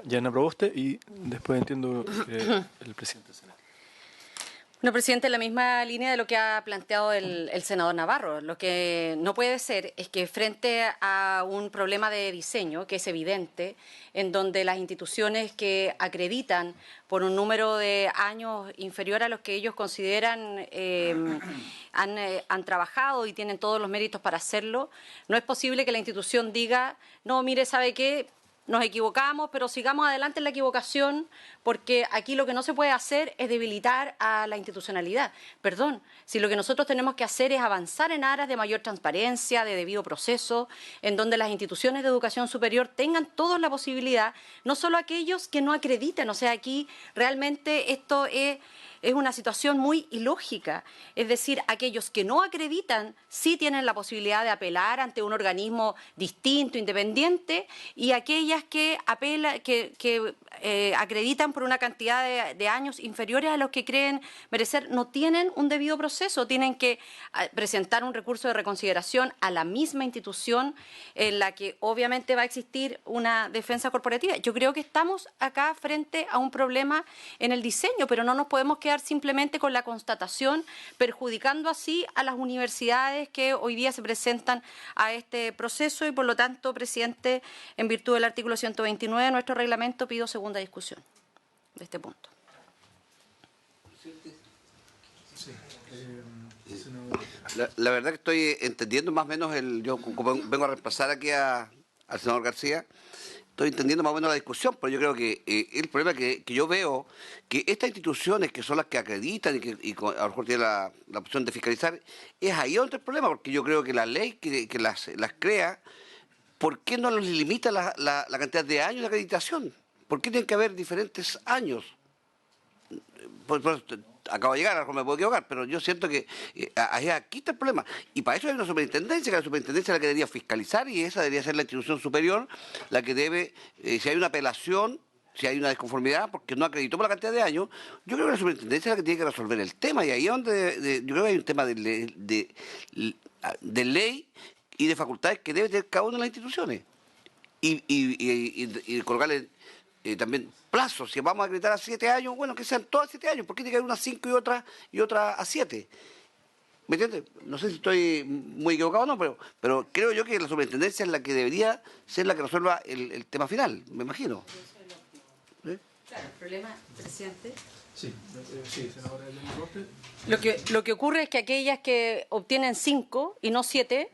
Yana Proboste y después entiendo el presidente del Senado. Bueno, presidente, en la misma línea de lo que ha planteado el senador Navarro, lo que no puede ser es que frente a un problema de diseño, que es evidente, en donde las instituciones que acreditan por un número de años inferior a los que ellos consideran han trabajado y tienen todos los méritos para hacerlo, no es posible que la institución diga, no, mire, ¿sabe qué? Nos equivocamos, pero sigamos adelante en la equivocación, porque aquí lo que no se puede hacer es debilitar a la institucionalidad. Perdón, si lo que nosotros tenemos que hacer es avanzar en aras de mayor transparencia, de debido proceso, en donde las instituciones de educación superior tengan todos la posibilidad, no solo aquellos que no acrediten, o sea, aquí realmente esto es una situación muy ilógica. Es decir, aquellos que no acreditan sí tienen la posibilidad de apelar ante un organismo distinto, independiente, y aquellas que acreditan por una cantidad de años inferiores a los que creen merecer no tienen un debido proceso, tienen que presentar un recurso de reconsideración a la misma institución en la que obviamente va a existir una defensa corporativa. Yo creo que estamos acá frente a un problema en el diseño, pero no nos podemos quedar simplemente con la constatación, perjudicando así a las universidades que hoy día se presentan a este proceso y, por lo tanto, presidente, en virtud del artículo 129 de nuestro reglamento, pido segunda discusión de este punto. La verdad que estoy entendiendo más o menos, yo como vengo a reemplazar aquí al senador García, estoy entendiendo más o menos la discusión, pero yo creo que el problema que yo veo, que estas instituciones que son las que acreditan y a lo mejor tienen la opción de fiscalizar, es ahí donde el problema, porque yo creo que la ley que las crea, ¿por qué no les limita la cantidad de años de acreditación? ¿Por qué tienen que haber diferentes años? Acabo de llegar, a lo mejor me puedo equivocar, pero yo siento que aquí está el problema. Y para eso hay una superintendencia, que la superintendencia es la que debería fiscalizar y esa debería ser la institución superior, la que debe, si hay una apelación, si hay una desconformidad, porque no acreditó por la cantidad de años, yo creo que la superintendencia es la que tiene que resolver el tema. Y ahí es donde yo creo que hay un tema de ley y de facultades que debe tener cada una de las instituciones. Y colocarle también plazos. Si vamos a acreditar a 7 años, bueno, que sean todas 7 años. ¿Por qué tiene que haber una 5 y otra a 7? ¿Me entiendes? No sé si estoy muy equivocado o no, pero creo yo que la superintendencia es la que debería ser la que resuelva el tema final, me imagino. Claro, el problema, presidente. Sí, senadora Yana Proboste. Lo que ocurre es que aquellas que obtienen 5 y no 7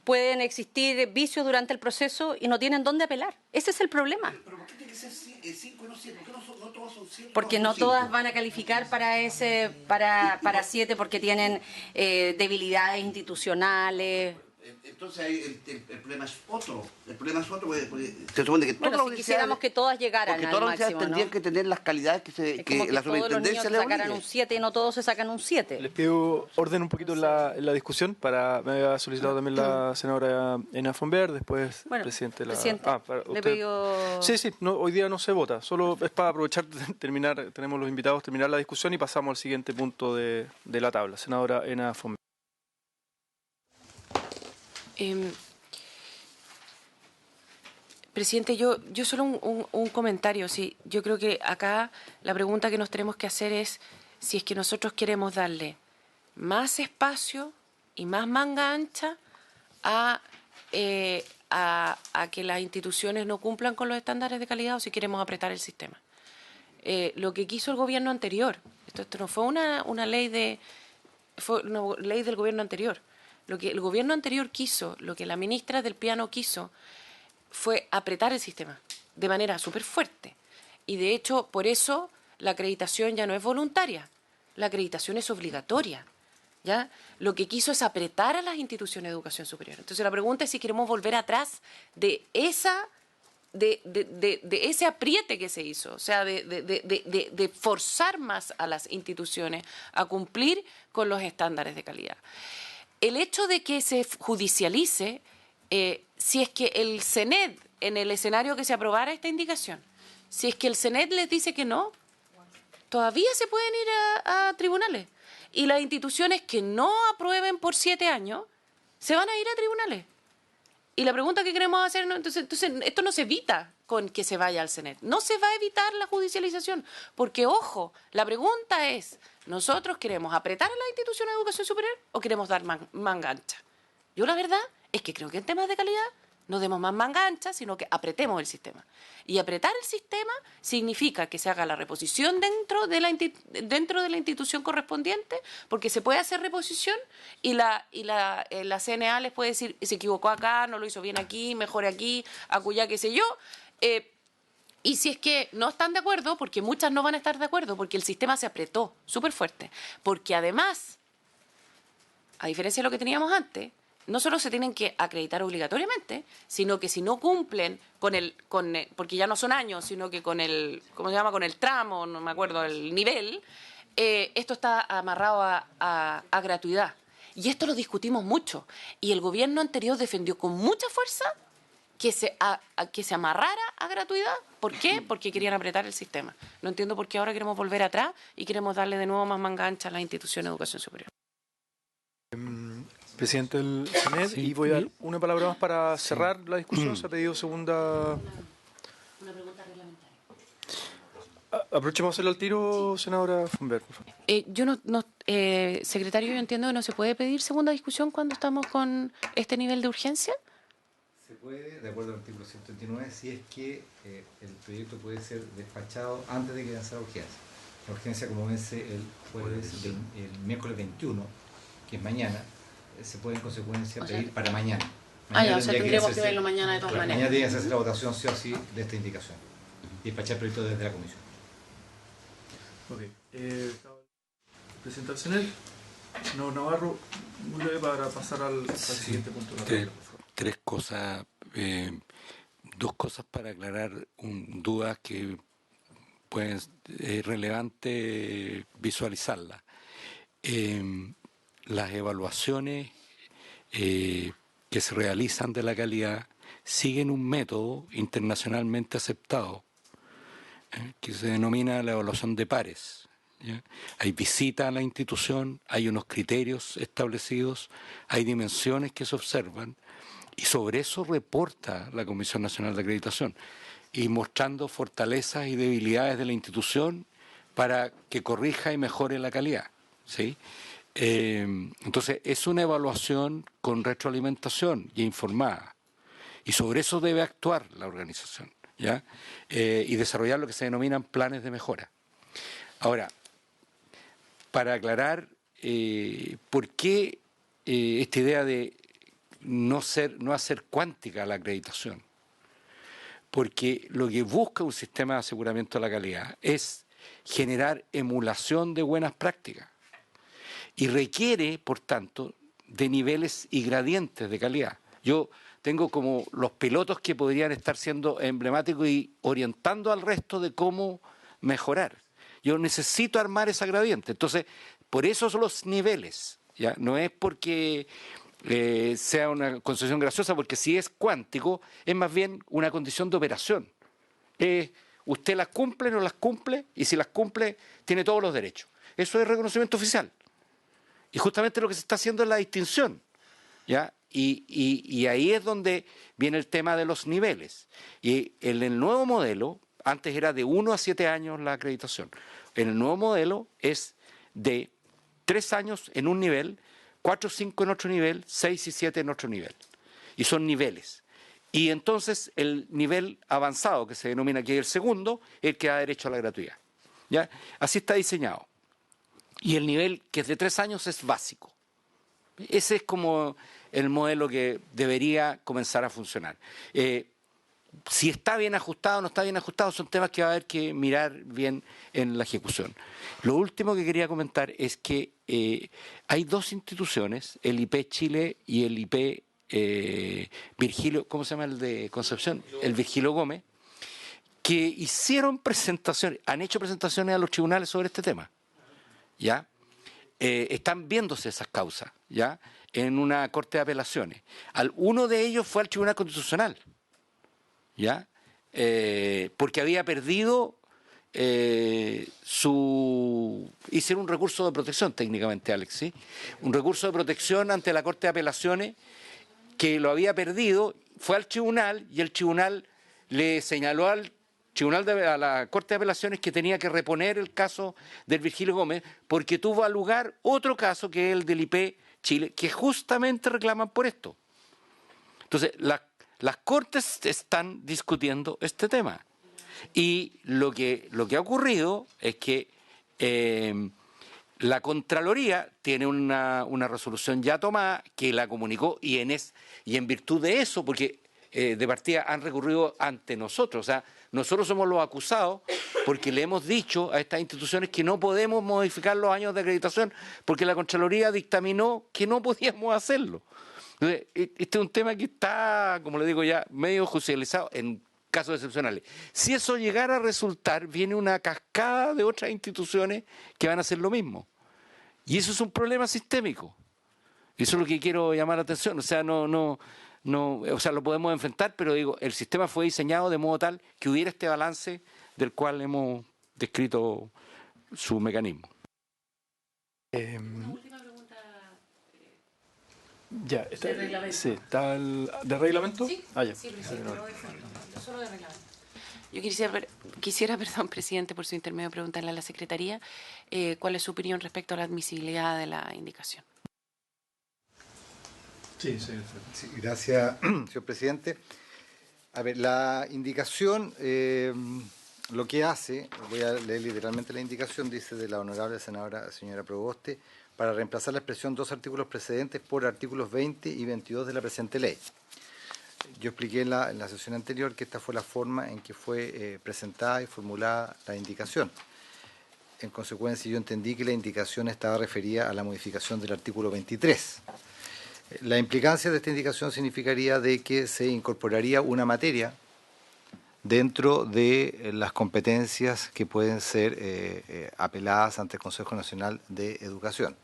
pueden existir vicios durante el proceso y no tienen dónde apelar. Ese es el problema. ¿Pero por qué tiene que ser 5 y no 7? ¿Por qué no todas son 7? Porque no todas van a calificar para 7 porque tienen debilidades institucionales. Entonces ahí el problema es otro. El problema es otro porque se supone que todas las si quisiéramos que todas llegaran porque al todas las máximo, universidades tendrían que tener las calidades que la superintendencia le sacaran un 7 y no todos se sacan un 7. Les pido orden un poquito en la discusión. Me había solicitado también la senadora Ena Fonber, después presidente de la... Presidente, le pido... Sí, hoy día no se vota, solo es para aprovechar de terminar, tenemos los invitados, terminar la discusión y pasamos al siguiente punto de la tabla. Senadora Ena Fonber. Presidente, yo solo un comentario. Sí, yo creo que acá la pregunta que nos tenemos que hacer es si es que nosotros queremos darle más espacio y más manga ancha a que las instituciones no cumplan con los estándares de calidad o si queremos apretar el sistema. Lo que quiso el gobierno anterior, esto no fue una ley fue una ley del gobierno anterior. Lo que el gobierno anterior quiso, lo que la ministra del Piano quiso, fue apretar el sistema de manera súper fuerte. Y de hecho, por eso la acreditación ya no es voluntaria, la acreditación es obligatoria. ¿Ya? Lo que quiso es apretar a las instituciones de educación superior. Entonces la pregunta es si queremos volver atrás de ese apriete que se hizo, o sea, de forzar más a las instituciones a cumplir con los estándares de calidad. El hecho de que se judicialice, si es que el CENED, en el escenario que se aprobara esta indicación, si es que el CENED les dice que no, todavía se pueden ir a tribunales. Y las instituciones que no aprueben por 7 años se van a ir a tribunales. Y la pregunta que queremos hacer, ¿no? Entonces esto no se evita con que se vaya al CENET. No se va a evitar la judicialización. Porque, ojo, la pregunta es, ¿nosotros queremos apretar a la institución de educación superior o queremos dar manga ancha? Yo la verdad es que creo que en temas de calidad no demos más manga ancha, sino que apretemos el sistema. Y apretar el sistema significa que se haga la reposición dentro de la institución correspondiente, porque se puede hacer reposición y la CNA les puede decir, se equivocó acá, no lo hizo bien aquí, mejore aquí, acullá, qué sé yo. Y si es que no están de acuerdo, porque muchas no van a estar de acuerdo, porque el sistema se apretó súper fuerte. Porque además, a diferencia de lo que teníamos antes, no solo se tienen que acreditar obligatoriamente, sino que si no cumplen porque ya no son años, sino que con el, ¿cómo se llama? Con el tramo, no me acuerdo, el nivel, esto está amarrado a gratuidad. Y esto lo discutimos mucho. Y el gobierno anterior defendió con mucha fuerza que se amarrara a gratuidad. ¿Por qué? Porque querían apretar el sistema. No entiendo por qué ahora queremos volver atrás y queremos darle de nuevo más manga ancha a la institución de educación superior. Presidente del CENET, sí, y voy a dar una palabra más para cerrar la discusión. Se ha pedido segunda... Una pregunta reglamentaria. Aprovechemos a hacerle al tiro, senadora Fumber, por favor. Secretario, yo entiendo que no se puede pedir segunda discusión cuando estamos con este nivel de urgencia. Se puede, de acuerdo al artículo 139, si es que el proyecto puede ser despachado antes de que vence la urgencia. La urgencia, como vence el miércoles 21, que es mañana, se puede en consecuencia pedir para mañana. O sea, tendríamos que verlo mañana de todas maneras. Mañana tiene que hacerse la votación sí o sí de esta indicación y despachar el proyecto desde la comisión. Ok. Presidente del CENET, senador Navarro, muy breve para pasar al siguiente punto. Tres cosas, dos cosas para aclarar dudas que pueden ser relevantes visualizarlas. Las evaluaciones que se realizan de la calidad siguen un método internacionalmente aceptado que se denomina la evaluación de pares. ¿Ya? Hay visita a la institución, hay unos criterios establecidos, hay dimensiones que se observan y sobre eso reporta la Comisión Nacional de Acreditación y mostrando fortalezas y debilidades de la institución para que corrija y mejore la calidad, ¿sí? Entonces es una evaluación con retroalimentación y informada y sobre eso debe actuar la organización, ¿ya? Y desarrollar lo que se denominan planes de mejora. Ahora, para aclarar por qué esta idea de no hacer cuántica la acreditación, porque lo que busca un sistema de aseguramiento de la calidad es generar emulación de buenas prácticas y requiere, por tanto, de niveles y gradientes de calidad. Yo tengo como los pilotos que podrían estar siendo emblemáticos y orientando al resto de cómo mejorar. Yo necesito armar esa gradiente. Entonces, por eso son los niveles, ¿ya? No es porque sea una concepción graciosa, porque si es cuántico, es más bien una condición de operación. Usted las cumple, no las cumple, y si las cumple, tiene todos los derechos. Eso es reconocimiento oficial. Y justamente lo que se está haciendo es la distinción, ¿ya? Y ahí es donde viene el tema de los niveles. Y en el nuevo modelo, antes era de 1 a 7 años la acreditación. En el nuevo modelo es de 3 años en un nivel, 4 o 5 en otro nivel, 6 y 7 en otro nivel. Y son niveles. Y entonces el nivel avanzado, que se denomina aquí el segundo, es el que da derecho a la gratuidad, ¿ya? Así está diseñado. Y el nivel que es de 3 años es básico. Ese es como el modelo que debería comenzar a funcionar. Si está bien ajustado o no está bien ajustado, son temas que va a haber que mirar bien en la ejecución. Lo último que quería comentar es que hay dos instituciones, el IP Chile y el IP Virgilio, ¿cómo se llama el de Concepción? El Virgilio Gómez, que hicieron presentaciones, han hecho presentaciones a los tribunales sobre este tema. ¿Ya? Están viéndose esas causas, ¿ya? En una corte de apelaciones. Uno de ellos fue al Tribunal Constitucional, ¿ya? Porque había perdido hicieron un recurso de protección técnicamente, Alex, ¿sí? Un recurso de protección ante la Corte de Apelaciones que lo había perdido, fue al tribunal y el tribunal le señaló a la Corte de Apelaciones que tenía que reponer el caso del Virgilio Gómez porque tuvo lugar otro caso que es el del IP Chile, que justamente reclaman por esto. Entonces, las Cortes están discutiendo este tema. Y lo que ha ocurrido es que la Contraloría tiene una resolución ya tomada que la comunicó y en virtud de eso, porque de partida han recurrido ante nosotros, o sea, nosotros somos los acusados porque le hemos dicho a estas instituciones que no podemos modificar los años de acreditación porque la Contraloría dictaminó que no podíamos hacerlo. Entonces, este es un tema que está, como le digo ya, medio judicializado en casos excepcionales. Si eso llegara a resultar, viene una cascada de otras instituciones que van a hacer lo mismo. Y eso es un problema sistémico. Eso es lo que quiero llamar la atención. O sea, o sea, lo podemos enfrentar, pero digo, el sistema fue diseñado de modo tal que hubiera este balance del cual hemos descrito su mecanismo. Ya, está, ¿de reglamento? Sí, está ¿de reglamento? Sí, ya. Sí, presidente, solo de reglamento. Yo quisiera, presidente, por su intermedio, preguntarle a la Secretaría cuál es su opinión respecto a la admisibilidad de la indicación. Sí, gracias, señor presidente. A ver, la indicación, lo que hace, voy a leer literalmente la indicación, dice de la honorable señora Proboste, para reemplazar la expresión dos artículos precedentes por artículos 20 y 22 de la presente ley. Yo expliqué en la sesión anterior que esta fue la forma en que fue presentada y formulada la indicación. En consecuencia, yo entendí que la indicación estaba referida a la modificación del artículo 23. La implicancia de esta indicación significaría de que se incorporaría una materia dentro de las competencias que pueden ser apeladas ante el Consejo Nacional de Educación.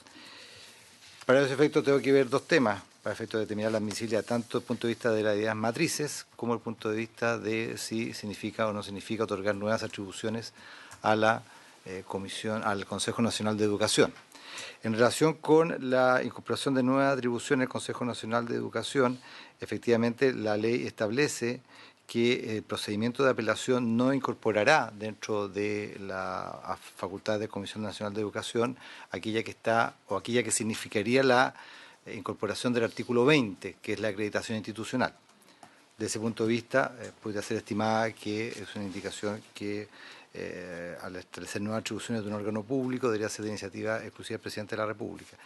Para ese efecto tengo que ver dos temas, para efecto de determinar la admisibilidad, tanto desde el punto de vista de las ideas matrices, como desde el punto de vista de si significa o no significa otorgar nuevas atribuciones a la Comisión, al Consejo Nacional de Educación. En relación con la incorporación de nuevas atribuciones al Consejo Nacional de Educación, efectivamente la ley establece que el procedimiento de apelación no incorporará dentro de la facultad de Comisión Nacional de Educación aquella que está o aquella que significaría la incorporación del artículo 20, que es la acreditación institucional. De ese punto de vista, podría ser estimada que es una indicación que al establecer nuevas atribuciones de un órgano público debería ser de iniciativa exclusiva del Presidente de la República.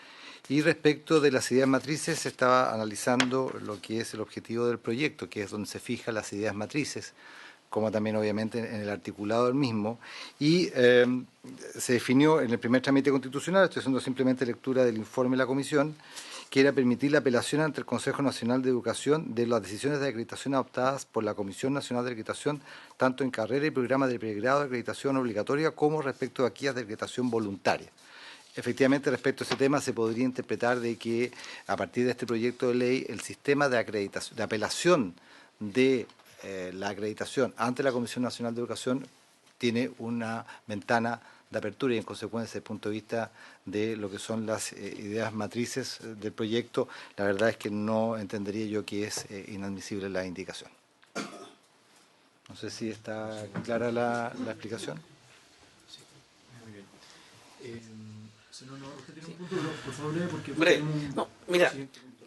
Y respecto de las ideas matrices, se estaba analizando lo que es el objetivo del proyecto, que es donde se fijan las ideas matrices, como también obviamente en el articulado del mismo, y se definió en el primer trámite constitucional, estoy haciendo simplemente lectura del informe de la Comisión, que era permitir la apelación ante el Consejo Nacional de Educación de las decisiones de acreditación adoptadas por la Comisión Nacional de Acreditación, tanto en carrera y programa de pregrado de acreditación obligatoria como respecto a aquellas de acreditación voluntaria. Efectivamente, respecto a ese tema, se podría interpretar de que a partir de este proyecto de ley, el sistema de acreditación, de apelación de la acreditación ante la Comisión Nacional de Educación tiene una ventana de apertura y en consecuencia desde el punto de vista de lo que son las ideas matrices del proyecto, la verdad es que no entendería yo que es inadmisible la indicación. No sé si está clara la explicación. Sí, muy bien. ¿Usted tiene un punto? Por favor, porque... No, mira,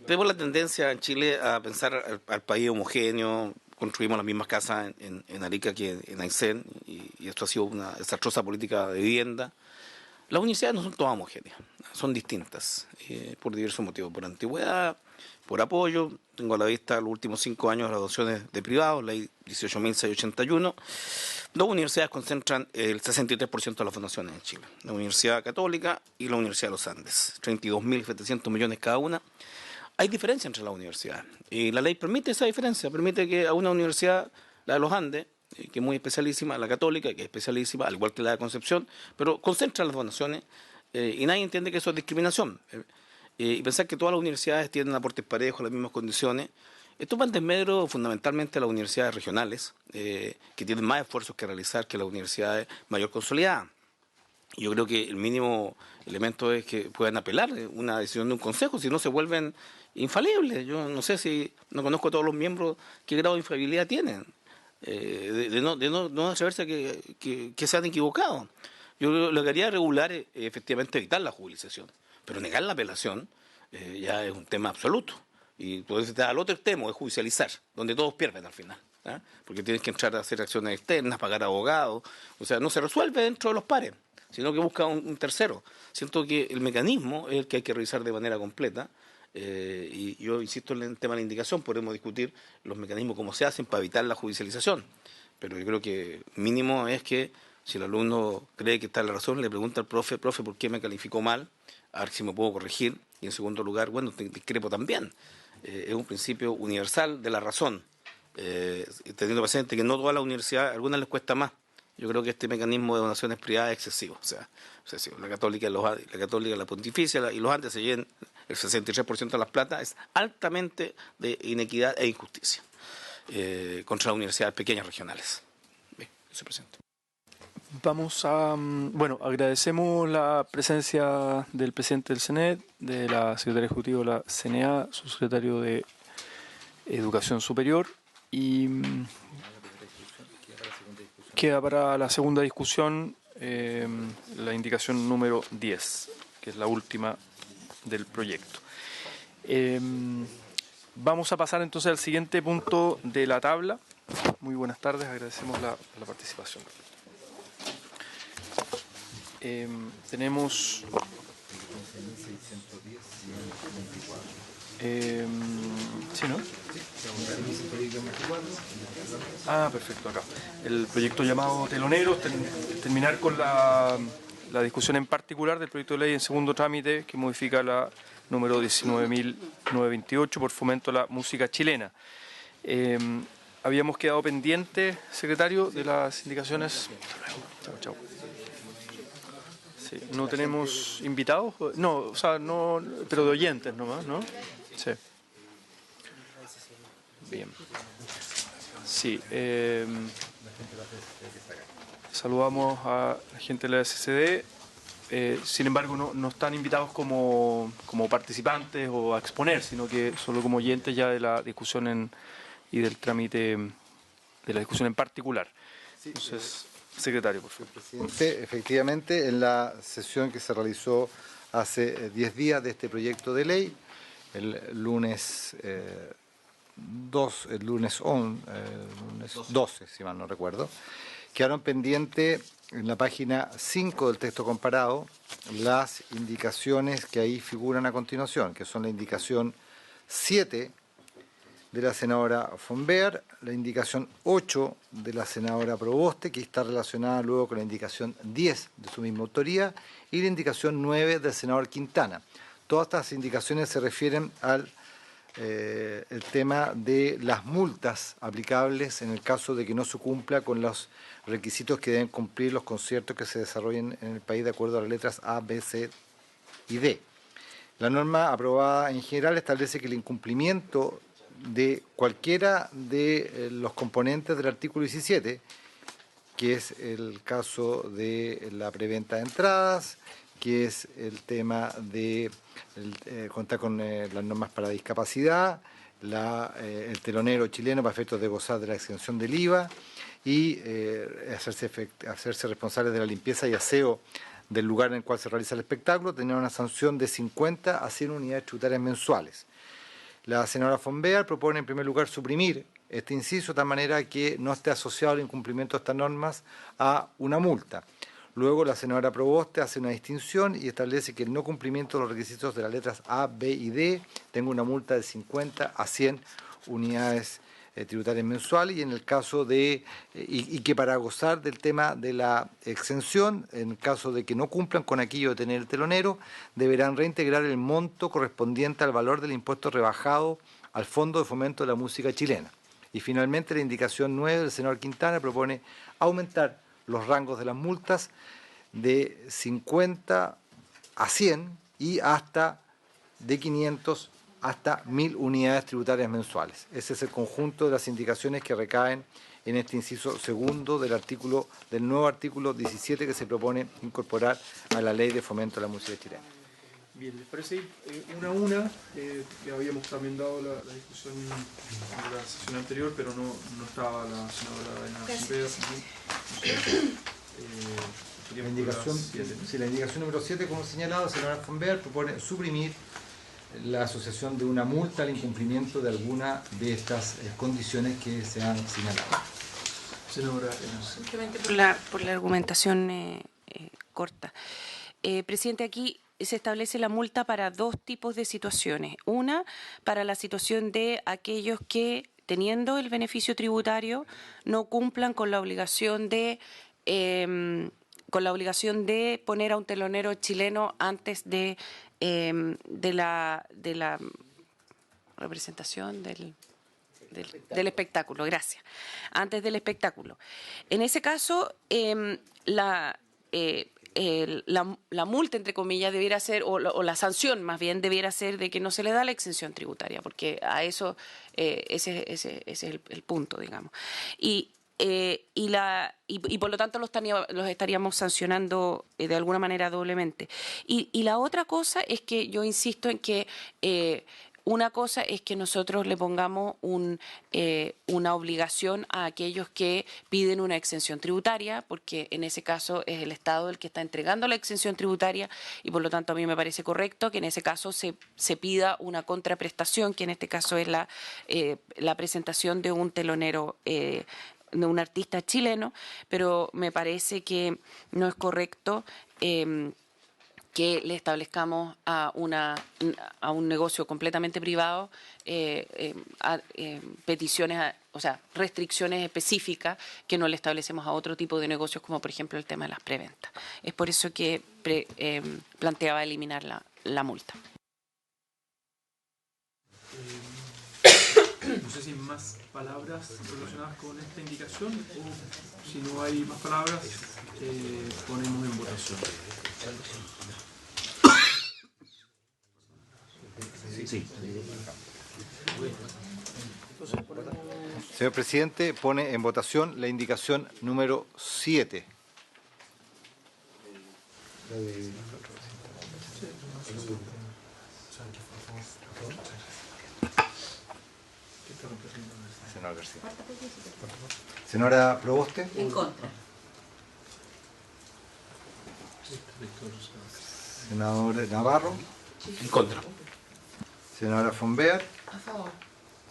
tenemos la tendencia en Chile a pensar al país homogéneo. Construimos las mismas casas en Arica que en Aysén, y esto ha sido una desastrosa política de vivienda. Las universidades no son todas homogéneas, son distintas, por diversos motivos, por antigüedad, por apoyo. Tengo a la vista los últimos 5 años de graduaciones de privados, ley 18.681. Dos universidades concentran el 63% de las fundaciones en Chile, la Universidad Católica y la Universidad de los Andes, 32.700 millones cada una. Hay diferencia entre las universidades y la ley permite esa diferencia, permite que a una universidad, la de los Andes, que es muy especialísima, la Católica, que es especialísima, al igual que la de Concepción, pero concentra las donaciones y nadie entiende que eso es discriminación. Y pensar que todas las universidades tienen aportes parejos, las mismas condiciones, Esto va en desmedro fundamentalmente a las universidades regionales, que tienen más esfuerzos que realizar que las universidades mayor consolidadas. Yo creo que el mínimo elemento es que puedan apelar una decisión de un consejo, si no se vuelven infalibles. Yo no sé si, no conozco a todos los miembros qué grado de infalibilidad tienen, de no saberse que se han equivocado. Yo lo que haría regular es efectivamente evitar la judicialización, pero negar la apelación ya es un tema absoluto. Y entonces te da al otro extremo, de judicializar, donde todos pierden al final. ¿Ah? Porque tienes que entrar a hacer acciones externas, pagar abogados, o sea, no se resuelve dentro de los pares, sino que busca un tercero. Siento que el mecanismo es el que hay que revisar de manera completa, y yo insisto en el tema de la indicación, podemos discutir los mecanismos, cómo se hacen para evitar la judicialización, pero yo creo que mínimo es que si el alumno cree que está en la razón, le pregunta al profe, ¿por qué me calificó mal? A ver si me puedo corregir, y en segundo lugar, bueno, discrepo también. Es un principio universal de la razón, teniendo presente que no todas las universidades, a algunas les cuesta más. Yo creo que este mecanismo de donaciones privadas es excesivo, o sea, excesivo. La católica, la pontificia y los antes se lleven el 63% de las platas, es altamente de inequidad e injusticia contra las universidades pequeñas regionales. Bien, se presenta. Vamos a, bueno, agradecemos la presencia del presidente del CNED, de la secretaria ejecutiva de la CNA, su secretario de Educación Superior, y queda para la segunda discusión la indicación número 10, que es la última del proyecto. Vamos a pasar entonces al siguiente punto de la tabla. Muy buenas tardes, agradecemos la participación. Tenemos ¿sí, no? Perfecto, acá el proyecto llamado Teloneros, terminar con la discusión en particular del proyecto de ley en segundo trámite que modifica la número 19.928 por fomento a la música chilena. Habíamos quedado pendiente, secretario, de las indicaciones. Chao. Sí, no tenemos invitados, no, o sea, no, pero de oyentes nomás, ¿no? Sí. Bien. Sí. Saludamos a la gente de la SCD. Sin embargo, no están invitados como participantes o a exponer, sino que solo como oyentes ya de la discusión y del trámite de la discusión en particular. Entonces, secretario, por favor. Presidente, efectivamente, en la sesión que se realizó hace 10 días de este proyecto de ley, el lunes 12, si mal no recuerdo, quedaron pendientes en la página 5 del texto comparado las indicaciones que ahí figuran a continuación, que son la indicación 7 de la senadora von Behr, la indicación 8 de la senadora Proboste, que está relacionada luego con la indicación 10 de su misma autoría, y la indicación 9 del senador Quintana. Todas estas indicaciones se refieren al el tema de las multas aplicables en el caso de que no se cumpla con los requisitos que deben cumplir los conciertos que se desarrollen en el país de acuerdo a las letras A, B, C y D. La norma aprobada en general establece que el incumplimiento de cualquiera de los componentes del artículo 17, que es el caso de la preventa de entradas, que es el tema de contar con las normas para discapacidad, el telonero chileno para efectos de gozar de la exención del IVA y hacerse responsable de la limpieza y aseo del lugar en el cual se realiza el espectáculo, tener una sanción de 50 a 100 unidades tributarias mensuales. La senadora von Behr propone en primer lugar suprimir este inciso de tal manera que no esté asociado el incumplimiento de estas normas a una multa. Luego la senadora Proboste hace una distinción y establece que el no cumplimiento de los requisitos de las letras A, B y D tenga una multa de 50 a 100 unidades tributarias mensuales y en el caso de y que para gozar del tema de la exención, en el caso de que no cumplan con aquello de tener el telonero, deberán reintegrar el monto correspondiente al valor del impuesto rebajado al Fondo de Fomento de la Música Chilena. Y finalmente la indicación 9 del senador Quintana propone aumentar los rangos de las multas de 50 a 100 y hasta de 500 hasta 1.000 unidades tributarias mensuales. Ese es el conjunto de las indicaciones que recaen en este inciso segundo del nuevo artículo 17 que se propone incorporar a la Ley de Fomento de la Música Chilena. Bien, ¿les parece ir una a una? Que habíamos también dado la discusión en la sesión anterior, pero no estaba la senadora Elena Fonbea. La indicación número 7, como señalado, la senadora Fonbea propone suprimir la asociación de una multa al incumplimiento de alguna de estas condiciones que se han señalado. Senadora, simplemente por la argumentación corta. Presidente, aquí se establece la multa para dos tipos de situaciones. Una, para la situación de aquellos que, teniendo el beneficio tributario, no cumplan con la obligación de poner a un telonero chileno antes de la representación del espectáculo, gracias. Antes del espectáculo. En ese caso, la multa, entre comillas, debiera ser, o la sanción más bien, debiera ser de que no se le da la exención tributaria, porque a eso ese es el punto, digamos. Y por lo tanto los estaríamos sancionando de alguna manera doblemente. Y la otra cosa es que yo insisto en que una cosa es que nosotros le pongamos una obligación a aquellos que piden una exención tributaria, porque en ese caso es el Estado el que está entregando la exención tributaria y por lo tanto a mí me parece correcto que en ese caso se pida una contraprestación, que en este caso es la presentación de un telonero de un artista chileno, pero me parece que no es correcto que le establezcamos a un negocio completamente privado peticiones, o sea, restricciones específicas que no le establecemos a otro tipo de negocios, como por ejemplo el tema de las preventas. Es por eso que planteaba eliminar la multa. No sé si hay más palabras relacionadas con esta indicación o si no hay más palabras, ponemos en votación. Sí. Señor presidente, pone en votación la indicación número 7. Senadora Proboste. En contra. Senador Navarro. En contra. Senadora Fonbea. A favor.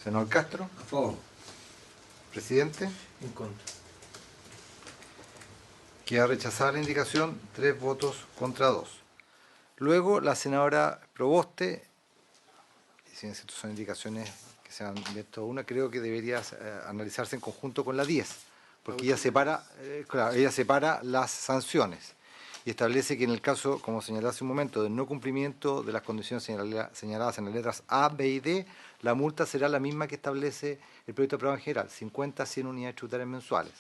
Senador Castro. A favor. Presidente. En contra. Queda rechazada la indicación, 3 votos contra 2. Luego la senadora Proboste, y si estas son indicaciones que se han visto una, creo que debería analizarse en conjunto con la 10, porque ella separa las sanciones y establece que en el caso, como señalé hace un momento, del no cumplimiento de las condiciones señaladas en las letras A, B y D, la multa será la misma que establece el proyecto de programa en general, 50 a 100 unidades tributarias mensuales,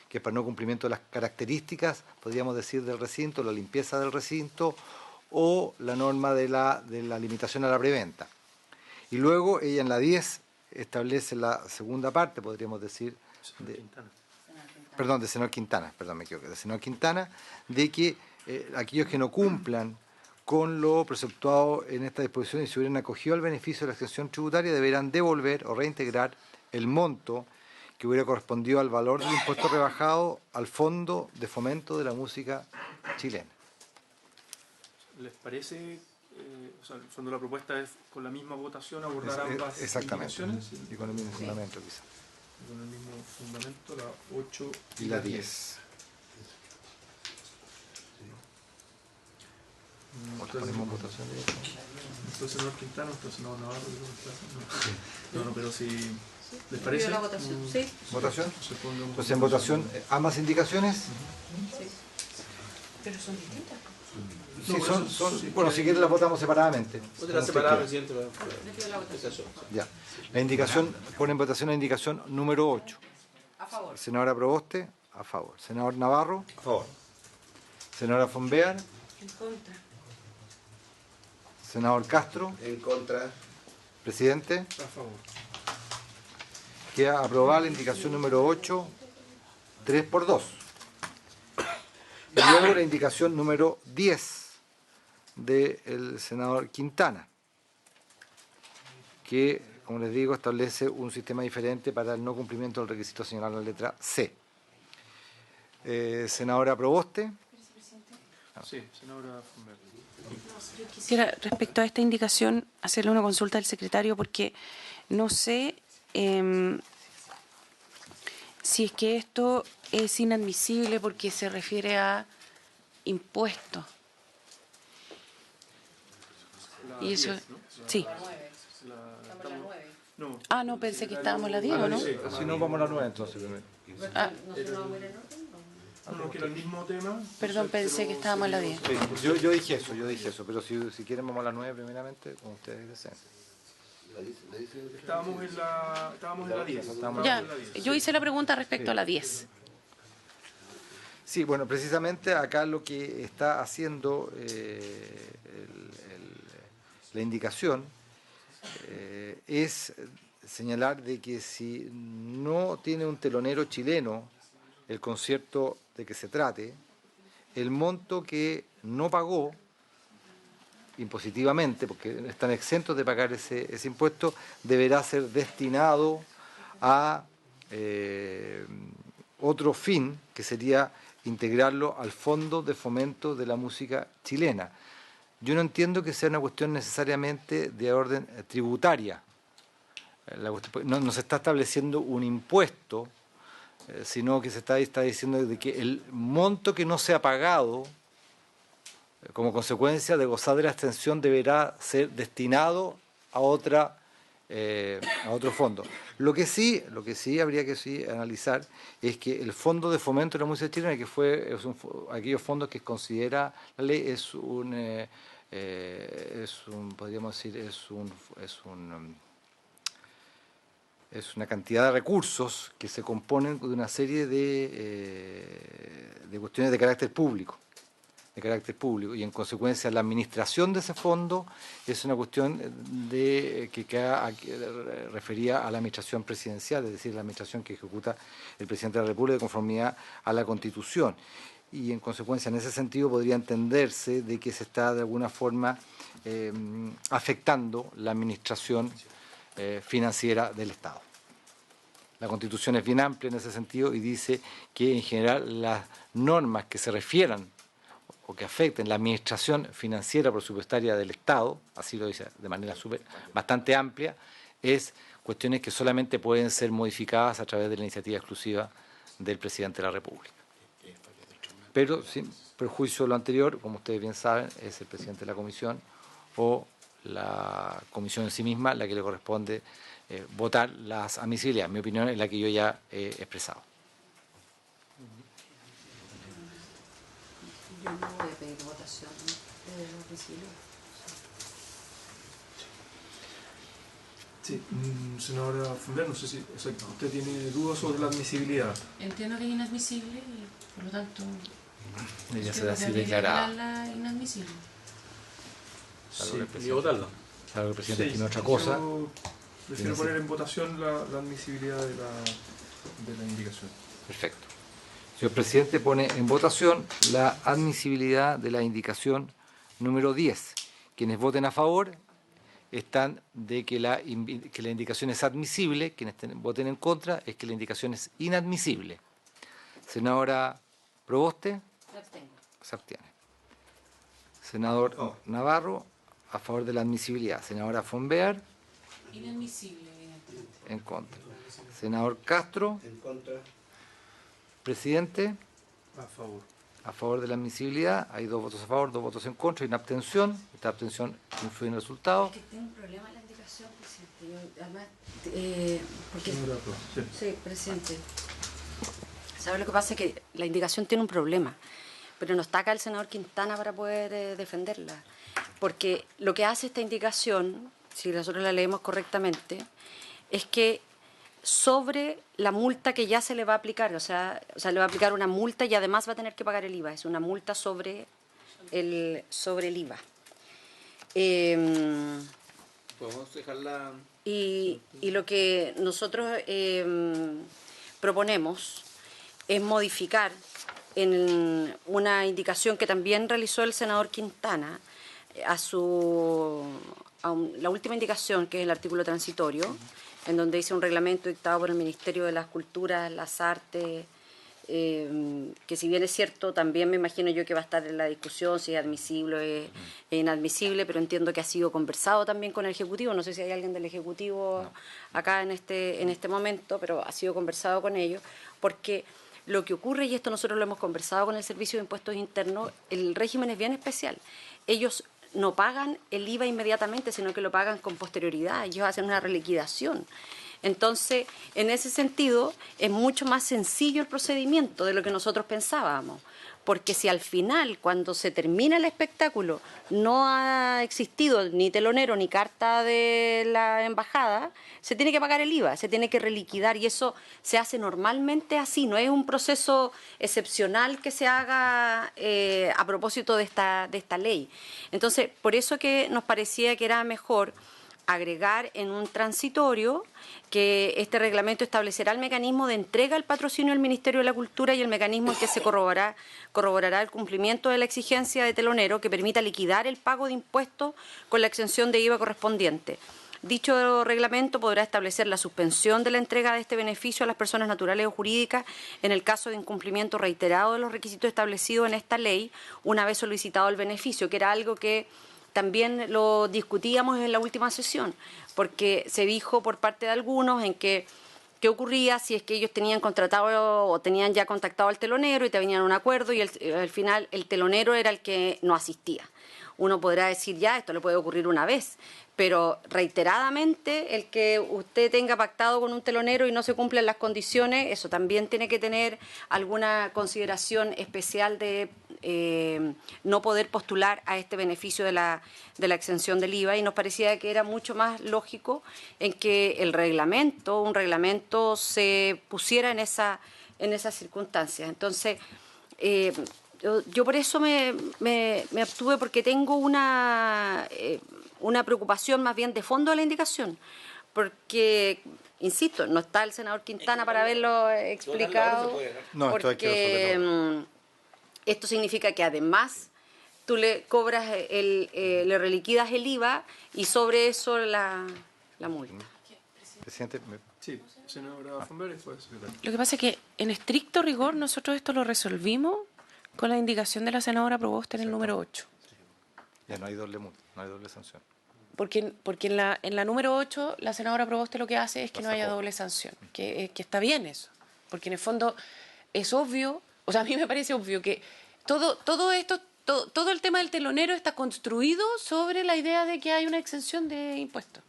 que es para no cumplimiento de las características, podríamos decir, del recinto, la limpieza del recinto o la norma de la limitación a la preventa. Y luego ella en la 10 establece la segunda parte, podríamos decir, de senador Quintana, de que aquellos que no cumplan con lo preceptuado en esta disposición y se hubieran acogido al beneficio de la exención tributaria deberán devolver o reintegrar el monto que hubiera correspondido al valor del impuesto rebajado al Fondo de Fomento de la Música Chilena. ¿Les parece, o sea, el fondo de la propuesta es con la misma votación abordar ambas indicaciones? Y con el mismo fundamento quizá. Con el mismo fundamento, la 8 y la 10. Entonces, ponemos en votación. Entonces, senador Quintana, entonces senador Navarro. No, pero si les parece. La votación, sí. ¿Votación? Entonces, en votación, ambas indicaciones. Sí. Pero son distintas. Sí, bueno, si quieren las votamos separadamente. Otra separada, presidente. Ya. La indicación, pone en votación la indicación número 8. A favor. Senadora Proboste, a favor. Senador Navarro, A favor. senadora Fonbea, En contra. senador Castro, En contra. Presidente. A favor. Queda aprobada la indicación número 8, 3 por 2. Y luego la indicación número 10 del senador Quintana, que, como les digo, establece un sistema diferente para el no cumplimiento del requisito señalado en la letra C. Senadora Proboste. Sí, senadora Fonberg. Yo quisiera, respecto a esta indicación, hacerle una consulta al secretario porque no sé si es que esto es inadmisible porque se refiere a impuestos. Y eso, sí. Ah, no, pensé que estábamos en la 10, ¿o no? Si no, vamos a la 9 entonces primero. Ah, No, que era el mismo tema. perdón, pensé que estábamos en la 10. Sí, yo dije eso, pero si quieren vamos a la 9 primeramente, como ustedes deseen. Estábamos en la 10. Ya, yo hice la pregunta respecto a la 10. Sí, bueno, precisamente acá lo que está haciendo la indicación es señalar de que si no tiene un telonero chileno el concierto de que se trate, el monto que no pagó impositivamente, porque están exentos de pagar ese impuesto, deberá ser destinado a otro fin, que sería integrarlo al Fondo de Fomento de la Música Chilena. Yo no entiendo que sea una cuestión necesariamente de orden tributaria. No se está estableciendo un impuesto, sino que se está diciendo de que el monto que no se ha pagado como consecuencia de gozar de la extensión deberá ser destinado a otro fondo. Lo que sí habría que analizar es que el Fondo de Fomento de la Música Chilena, que aquellos fondos que considera la ley, podríamos decir, es una cantidad de recursos que se componen de una serie de cuestiones de carácter público, y en consecuencia la administración de ese fondo es una cuestión que refería a la administración presidencial, es decir, la administración que ejecuta el presidente de la República de conformidad a la Constitución. Y en consecuencia, en ese sentido, podría entenderse de que se está de alguna forma afectando la administración financiera del Estado. La Constitución es bien amplia en ese sentido y dice que en general las normas que se refieran o que afecten la administración financiera presupuestaria del Estado, así lo dice de manera bastante amplia, es cuestiones que solamente pueden ser modificadas a través de la iniciativa exclusiva del Presidente de la República. Pero sin perjuicio de lo anterior, como ustedes bien saben, es el Presidente de la Comisión o la Comisión en sí misma la que le corresponde votar las admisibilidades. Mi opinión es la que yo ya he expresado. Yo no voy a pedir votación de los admisibles. Sí, senadora Fonberg, no sé si usted tiene dudas sobre la admisibilidad. Entiendo que es inadmisible y, por lo tanto, Debería ser así declarada. Inadmisible. Sí, y votarla. Claro, el presidente tiene otra cosa. Yo prefiero poner en votación la admisibilidad de la indicación. Perfecto. Señor presidente, pone en votación la admisibilidad de la indicación número 10. Quienes voten a favor están de que la indicación es admisible, quienes voten en contra es que la indicación es inadmisible. Senadora Proboste. Se abstiene. Senador Navarro, a favor de la admisibilidad. Senadora Fonberg. Inadmisible, evidentemente. En contra. Senador Castro. En contra. Presidente. A favor. A favor de la admisibilidad. Hay 2 votos a favor, 2 votos en contra y una abstención. Esta abstención influye en el resultado. Es que tengo un problema en la indicación, presidente. Yo, además, porque... Sí, presidente. ¿Sabe lo que pasa? Que la indicación tiene un problema, pero no está acá el senador Quintana para poder defenderla. Porque lo que hace esta indicación, si nosotros la leemos correctamente, es que sobre la multa que ya se le va a aplicar, o sea, le va a aplicar una multa y además va a tener que pagar el IVA. Es una multa sobre el IVA. Podemos dejarla... Y lo que nosotros proponemos es modificar en una indicación que también realizó el senador Quintana la última indicación, que es el artículo transitorio, en donde dice un reglamento dictado por el Ministerio de las Culturas, las Artes, que si bien es cierto, también me imagino yo que va a estar en la discusión si es admisible o es inadmisible, pero entiendo que ha sido conversado también con el Ejecutivo. No sé si hay alguien del Ejecutivo acá en este momento, pero ha sido conversado con ellos, porque lo que ocurre, y esto nosotros lo hemos conversado con el Servicio de Impuestos Internos, el régimen es bien especial. Ellos no pagan el IVA inmediatamente, sino que lo pagan con posterioridad. Ellos hacen una reliquidación. Entonces, en ese sentido, es mucho más sencillo el procedimiento de lo que nosotros pensábamos. Porque si al final, cuando se termina el espectáculo, no ha existido ni telonero ni carta de la embajada, se tiene que pagar el IVA, se tiene que reliquidar, y eso se hace normalmente así, no es un proceso excepcional que se haga a propósito de esta ley. Entonces, por eso que nos parecía que era mejor agregar en un transitorio que este reglamento establecerá el mecanismo de entrega al patrocinio del Ministerio de la Cultura y el mecanismo en que se corroborará el cumplimiento de la exigencia de telonero que permita liquidar el pago de impuestos con la exención de IVA correspondiente. Dicho reglamento podrá establecer la suspensión de la entrega de este beneficio a las personas naturales o jurídicas en el caso de incumplimiento reiterado de los requisitos establecidos en esta ley una vez solicitado el beneficio, que era algo que también lo discutíamos en la última sesión, porque se dijo por parte de algunos en que qué ocurría si es que ellos tenían contratado o tenían ya contactado al telonero y tenían un acuerdo y al final el telonero era el que no asistía. Uno podrá decir, ya, esto le puede ocurrir una vez, pero reiteradamente el que usted tenga pactado con un telonero y no se cumplen las condiciones, eso también tiene que tener alguna consideración especial de no poder postular a este beneficio de la exención del IVA, y nos parecía que era mucho más lógico en que un reglamento se pusiera en esas circunstancias. Entonces, yo por eso me abstuve, porque tengo una preocupación más bien de fondo de la indicación, porque, insisto, no está el senador Quintana para haberlo explicado, No, esto hay que resolverlo. esto significa que además tú le cobras, le reliquidas el IVA y sobre eso la multa. Presidente, Sí, senadora Fonberg, después. Lo que pasa es que en estricto rigor nosotros esto lo resolvimos con la indicación de la senadora Proboste en el número 8. ya no hay doble multa, no hay doble sanción. Porque en la número 8 la senadora Proboste lo que hace es que no haya doble sanción, que está bien eso, porque en el fondo es obvio, o sea, a mí me parece obvio que todo el tema del telonero está construido sobre la idea de que hay una exención de impuestos,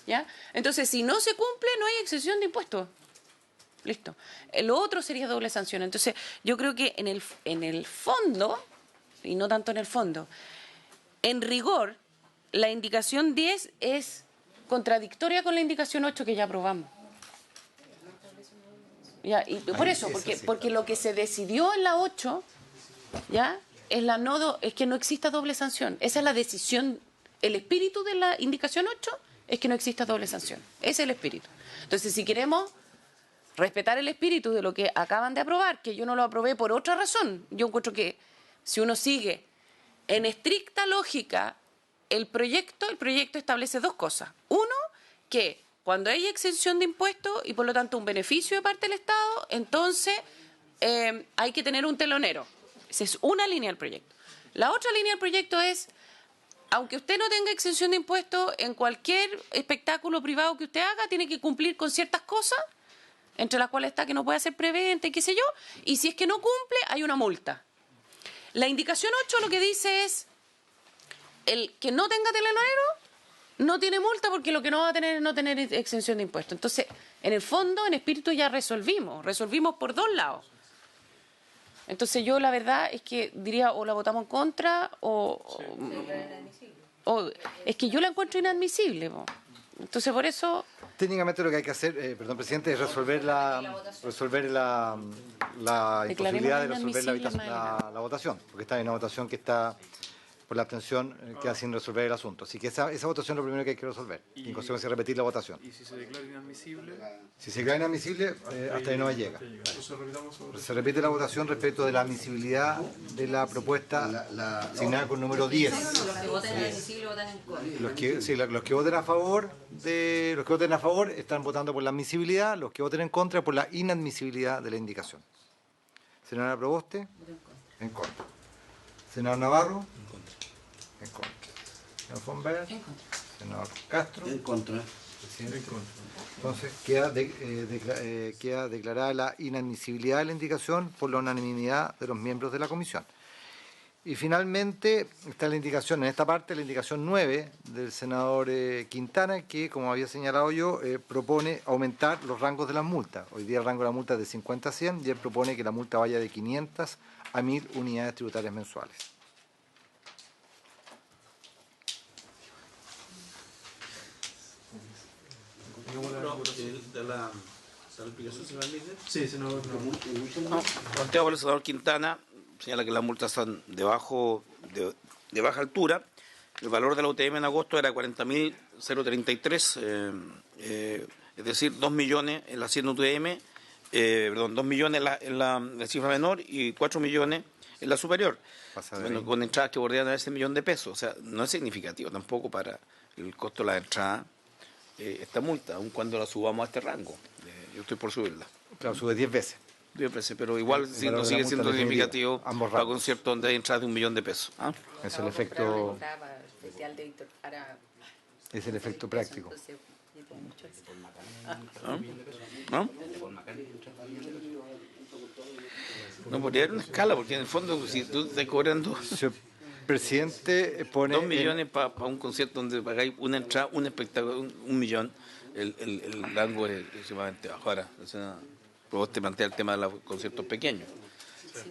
¿ya? Entonces, si no se cumple, no hay exención de impuestos. Listo. Lo otro sería doble sanción. Entonces, yo creo que en el fondo, y no tanto en el fondo, en rigor, la indicación 10 es contradictoria con la indicación 8 que ya aprobamos. Ya, y por eso, porque lo que se decidió en la 8, ¿ya? Es que no exista doble sanción. Esa es la decisión, el espíritu de la indicación 8 es que no exista doble sanción. Ese es el espíritu. Entonces, si queremos respetar el espíritu de lo que acaban de aprobar, que yo no lo aprobé por otra razón, yo encuentro que si uno sigue en estricta lógica el proyecto establece dos cosas. Uno, que cuando hay exención de impuestos y por lo tanto un beneficio de parte del Estado, entonces hay que tener un telonero. Esa es una línea del proyecto. La otra línea del proyecto es, aunque usted no tenga exención de impuestos, en cualquier espectáculo privado que usted haga, tiene que cumplir con ciertas cosas, entre las cuales está que no puede hacer preventa y qué sé yo, y si es que no cumple, hay una multa. La indicación 8 lo que dice es, el que no tenga telonero no tiene multa, porque lo que no va a tener es no tener exención de impuestos. Entonces, en el fondo, en espíritu ya resolvimos por dos lados. Entonces yo la verdad es que diría o la votamos en contra o es que yo la encuentro inadmisible. Entonces por eso... Técnicamente lo que hay que hacer, perdón, presidente, es resolver la imposibilidad de resolver la votación, porque está en una votación que está Por la abstención queda sin resolver el asunto. Así que esa votación es lo primero que hay que resolver. Y en consecuencia repetir la votación. ¿Y si se declara inadmisible? Si se declara inadmisible, hasta ahí no llega. Se repite la votación respecto de la admisibilidad de la propuesta asignada con número 10. Los que voten inadmisible votan en contra. Los que voten a favor están votando por la admisibilidad, los que voten en contra por la inadmisibilidad de la indicación. Senadora Proboste, en contra. Senador Navarro, en contra. Senador Fonberg, en contra. Senador Castro, En contra. presidente, en contra. Entonces queda declarada la inadmisibilidad de la indicación por la unanimidad de los miembros de la comisión. Y finalmente está la indicación, en esta parte, la indicación 9 del senador Quintana, que, como había señalado yo, propone aumentar los rangos de las multas. Hoy día el rango de la multa es de 50 a 100 y él propone que la multa vaya de 500 a 1000 unidades tributarias mensuales. Sí, senador. Planteado por el senador Quintana, señala que las multas están de baja altura. El valor de la UTM en agosto era 40.033, es decir, 2 millones en la hacienda UTM, 2 millones en la cifra menor y 4 millones en la superior. Bueno, con entradas que bordean a ese millón de pesos. O sea, no es significativo tampoco para el costo de la entrada esta multa, aun cuando la subamos a este rango. Yo estoy por subirla. Claro, sube 10 veces. 10 veces, pero igual no sigue siendo significativo para conciertos donde hay entradas de 1 millón de pesos. ¿Ah? Es el efecto. Es el efecto práctico. ¿No? No podría haber una escala, porque en el fondo, si tú estás cobrando Señor presidente, pone 2 millones para un concierto donde pagáis una entrada, un espectáculo, 1 millón, el rango es sumamente bajo. Ahora, vos te plantea el tema de los conciertos pequeños.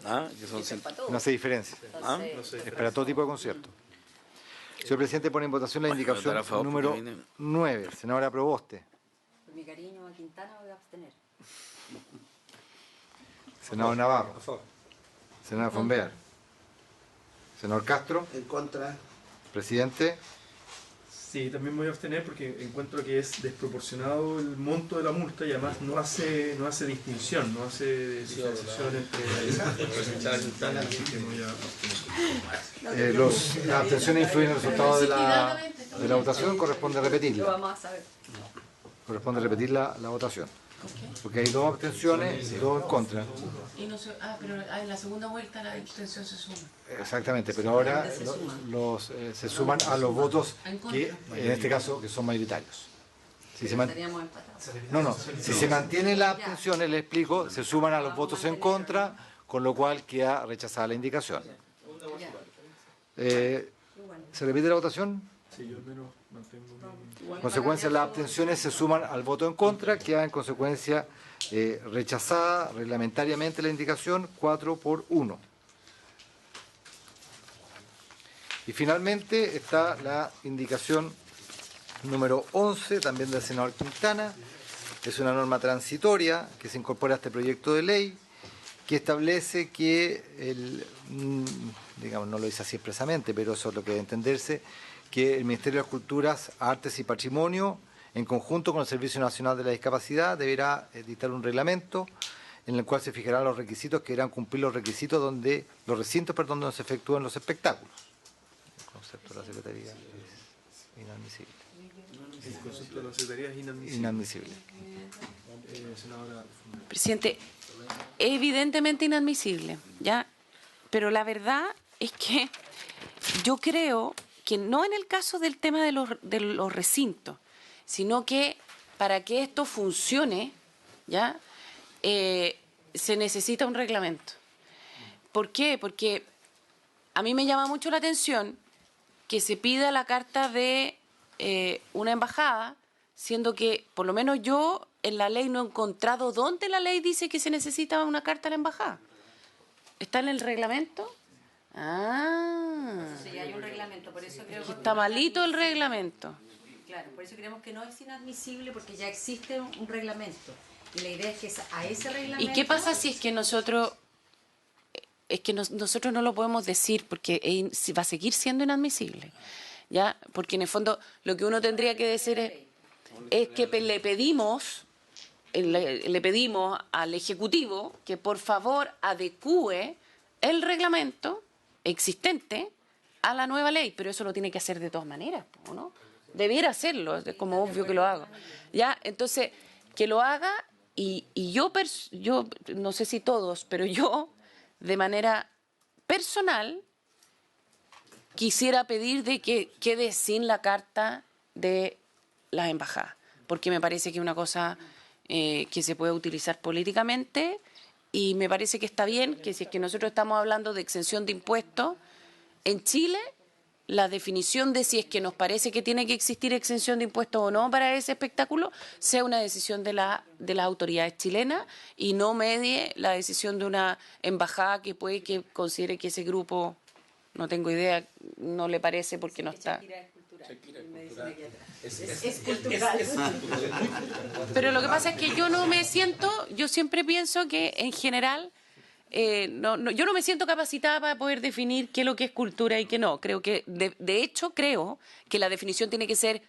¿Ah? Que son no hace diferencia. ¿Ah? Es para todo tipo de conciertos. Señor presidente, pone en votación la indicación número 9. Senadora Proboste. Por mi cariño a Quintana voy a abstener. Senador Navarro. Senador Fonberg. Senador Castro. En contra. Presidente. Sí, también me voy a abstener porque encuentro que es desproporcionado el monto de la multa y además no hace distinción, no hace diferenciación entre la Quintana, así que me voy a abstener. Las abstenciones influyen en el resultado de la votación, corresponde repetirla. Lo vamos a saber. Corresponde repetir la votación. Porque hay 2 abstenciones y 2 en contra. Pero en la segunda vuelta la abstención se suma. Exactamente, pero ahora se suman a los votos que, en este caso, que son mayoritarios. Si Estaríamos empatados. si se mantienen las abstenciones, le explico, se suman a los votos en contra, con lo cual queda rechazada la indicación. ¿Se repite la votación? Sí, yo al menos mantengo En consecuencia, las abstenciones se suman al voto en contra, queda en consecuencia rechazada reglamentariamente la indicación 4-1. Y finalmente está la indicación número 11, también del senador Quintana. Es una norma transitoria que se incorpora a este proyecto de ley, que establece que, digamos, no lo dice así expresamente, pero eso es lo que debe entenderse, que el Ministerio de las Culturas, Artes y Patrimonio, en conjunto con el Servicio Nacional de la Discapacidad, deberá dictar un reglamento en el cual se fijarán los requisitos que deberán cumplir los requisitos los recintos donde se efectúan los espectáculos. El concepto de la Secretaría es inadmisible. El concepto de la Secretaría es inadmisible. Inadmisible. Senadora. Presidente, es evidentemente inadmisible, ¿ya? Pero la verdad es que yo creo que no en el caso del tema de los recintos, sino que para que esto funcione, ¿ya? Se necesita un reglamento. ¿Por qué? Porque a mí me llama mucho la atención que se pida la carta de una embajada, siendo que, por lo menos yo, en la ley no he encontrado dónde la ley dice que se necesita una carta a la embajada. ¿Está en el reglamento? Sí, hay un reglamento, por eso creo que Está malito el reglamento. Claro, por eso creemos que no es inadmisible porque ya existe un reglamento. Y la idea es que a ese reglamento... ¿Y qué pasa si es que nosotros es que nosotros no lo podemos decir porque va a seguir siendo inadmisible, ¿ya? Porque en el fondo lo que uno tendría que decir es que le pedimos al Ejecutivo que por favor adecúe el reglamento existente a la nueva ley, pero eso lo tiene que hacer de todas maneras, ¿no? Debiera hacerlo, es como obvio que lo haga. ¿Ya? Entonces, que lo haga y yo no sé si todos, pero yo, de manera personal, quisiera pedir de que quede sin la carta de las embajadas, porque me parece que es una cosa que se puede utilizar políticamente y me parece que está bien que si es que nosotros estamos hablando de exención de impuestos, en Chile la definición de si es que nos parece que tiene que existir exención de impuestos o no para ese espectáculo sea una decisión de las autoridades chilenas y no medie la decisión de una embajada que puede que considere que ese grupo, no tengo idea, no le parece porque no está. Es cultural. Pero lo que pasa es que yo siempre pienso que en general yo no me siento capacitada para poder definir qué es lo que es cultura y qué no. Creo que, de hecho, creo que la definición tiene que ser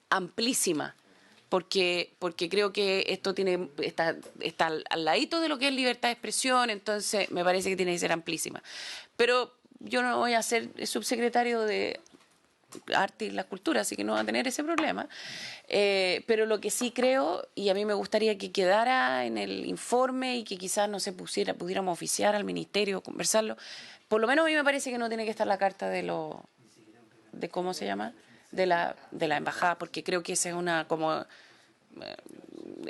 amplísima, porque creo que esto está al ladito de lo que es libertad de expresión, entonces me parece que tiene que ser amplísima. Pero yo no voy a ser subsecretario de Arte y la Cultura, así que no va a tener ese problema. Pero lo que sí creo, y a mí me gustaría que quedara en el informe y que quizás no se pudiéramos oficiar al ministerio, conversarlo, por lo menos a mí me parece que no tiene que estar la carta de ¿cómo se llama? De la embajada, porque creo que esa es una como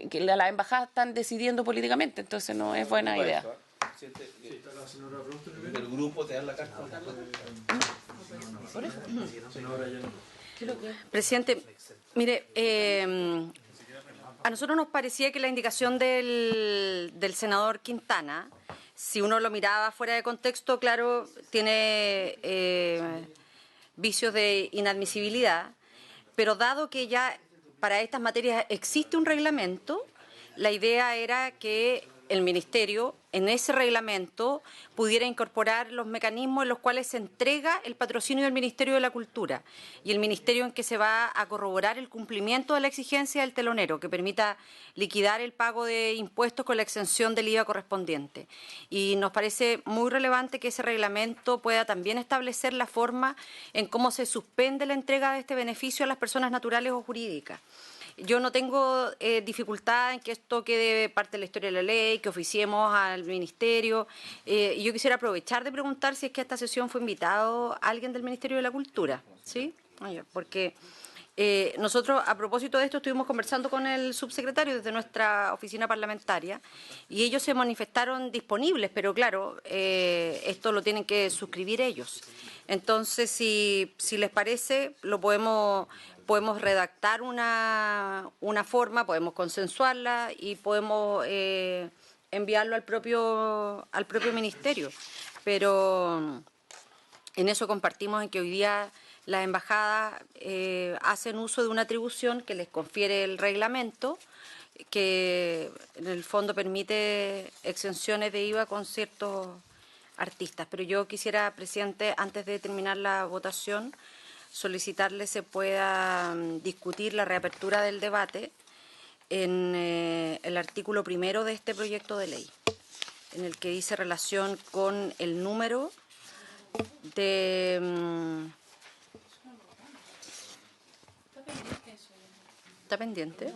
que las embajadas están decidiendo políticamente, entonces no es buena idea. El grupo te da la carta. Presidente, mire, a nosotros nos parecía que la indicación del senador Quintana, si uno lo miraba fuera de contexto, claro, tiene vicios de inadmisibilidad, pero dado que ya para estas materias existe un reglamento, la idea era que el Ministerio en ese reglamento pudiera incorporar los mecanismos en los cuales se entrega el patrocinio del Ministerio de la Cultura y el Ministerio en que se va a corroborar el cumplimiento de la exigencia del telonero que permita liquidar el pago de impuestos con la exención del IVA correspondiente. Y nos parece muy relevante que ese reglamento pueda también establecer la forma en cómo se suspende la entrega de este beneficio a las personas naturales o jurídicas. Yo no tengo dificultad en que esto quede parte de la historia de la ley, que oficiemos al Ministerio. Y yo quisiera aprovechar de preguntar si es que a esta sesión fue invitado alguien del Ministerio de la Cultura, ¿sí? Porque nosotros, a propósito de esto, estuvimos conversando con el subsecretario desde nuestra oficina parlamentaria y ellos se manifestaron disponibles, pero claro, esto lo tienen que suscribir ellos. Entonces, si les parece, lo podemos redactar una forma, podemos consensuarla y podemos enviarlo al propio ministerio. Pero en eso compartimos en que hoy día las embajadas hacen uso de una atribución que les confiere el reglamento, que en el fondo permite exenciones de IVA con ciertos artistas. Pero yo quisiera, presidente, antes de terminar la votación, solicitarle se pueda discutir la reapertura del debate en el artículo 1 de este proyecto de ley, en el que dice relación con el número de... ¿Está pendiente?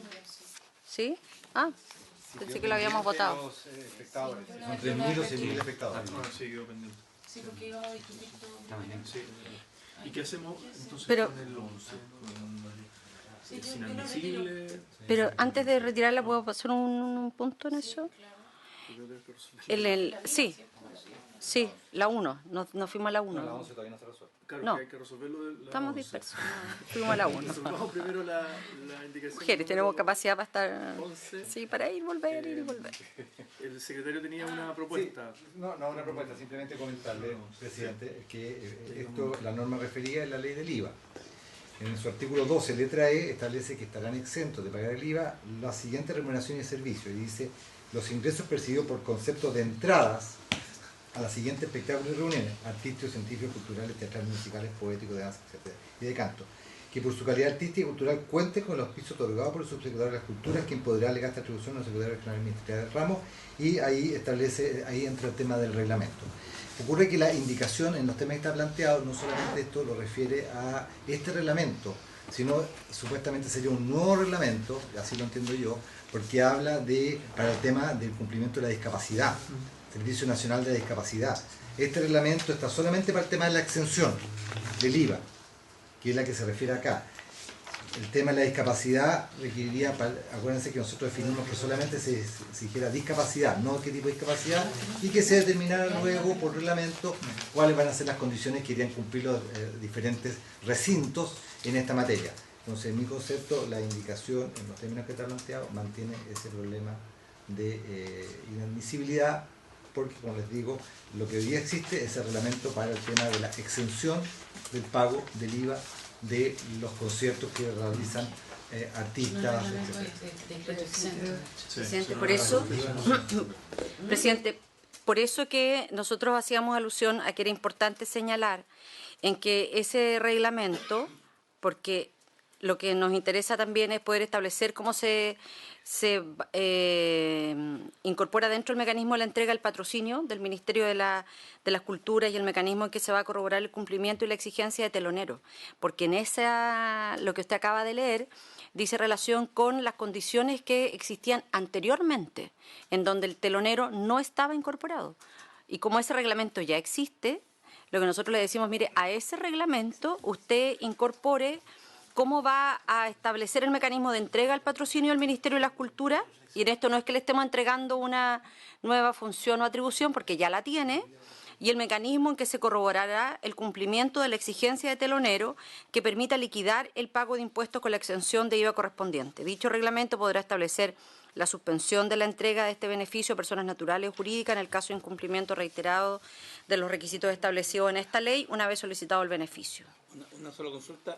¿Sí? Ah, pensé que lo habíamos votado. Son 3.000 o 6.000 espectadores. Sí, quedó pendiente. Sí, porque iba a discutir todo. ¿Y qué hacemos entonces con el 11? ¿Es inadmisible? Pero antes de retirarla, ¿puedo pasar un punto en eso? Sí, la 1. Nos fuimos a la 1. La 11 todavía no se resuelve. Claro, No. que hay que resolverlo de la Estamos 11. dispersos. Fuimos a la 1. Resolvamos primero la indicación. Mujeres, tenemos capacidad para estar... 11. Sí, para ir y volver, ir y volver. El secretario tenía una propuesta. Sí, no una propuesta, simplemente comentarle, presidente, que la norma referida es la ley del IVA. En su artículo 12, letra E, establece que estarán exentos de pagar el IVA las siguientes remuneraciones y servicios. Y dice, los ingresos percibidos por concepto de entradas a la siguiente espectáculos y reuniones, artísticos, científicos, culturales, teatrales, musicales, poéticos, de danza, etc. y de canto, que por su calidad artística y cultural cuente con el auspicio otorgado por el subsecretario de las Culturas, quien podrá alegar esta atribución al secretario regional ministerial del ramo, y ahí entra el tema del reglamento. Ocurre que la indicación en los temas que está planteado, no solamente esto lo refiere a este reglamento, sino supuestamente sería un nuevo reglamento, así lo entiendo yo, porque habla para el tema del cumplimiento de la discapacidad, Servicio Nacional de Discapacidad. Este reglamento está solamente para el tema de la exención del IVA, que es la que se refiere acá. El tema de la discapacidad requeriría, acuérdense que nosotros definimos que solamente se exigiera discapacidad, no qué tipo de discapacidad, y que se determinara luego por reglamento cuáles van a ser las condiciones que irían cumplir los diferentes recintos en esta materia. Entonces, en mi concepto, la indicación en los términos que está planteado mantiene ese problema de inadmisibilidad, porque, como les digo, lo que hoy día existe es el reglamento para el tema de la exención del pago del IVA de los conciertos que realizan artistas, Presidente, Presidente, por eso que nosotros hacíamos alusión a que era importante señalar en que ese reglamento, porque lo que nos interesa también es poder establecer cómo se incorpora dentro del mecanismo de la entrega del patrocinio del Ministerio de las Culturas y el mecanismo en que se va a corroborar el cumplimiento y la exigencia de telonero, porque en lo que usted acaba de leer dice relación con las condiciones que existían anteriormente, en donde el telonero no estaba incorporado. Y como ese reglamento ya existe, lo que nosotros le decimos, mire, a ese reglamento usted incorpore cómo va a establecer el mecanismo de entrega al patrocinio del Ministerio de las Culturas, y en esto no es que le estemos entregando una nueva función o atribución, porque ya la tiene, y el mecanismo en que se corroborará el cumplimiento de la exigencia de telonero que permita liquidar el pago de impuestos con la exención de IVA correspondiente. Dicho reglamento podrá establecer la suspensión de la entrega de este beneficio a personas naturales o jurídicas en el caso de incumplimiento reiterado de los requisitos establecidos en esta ley una vez solicitado el beneficio. Una sola consulta,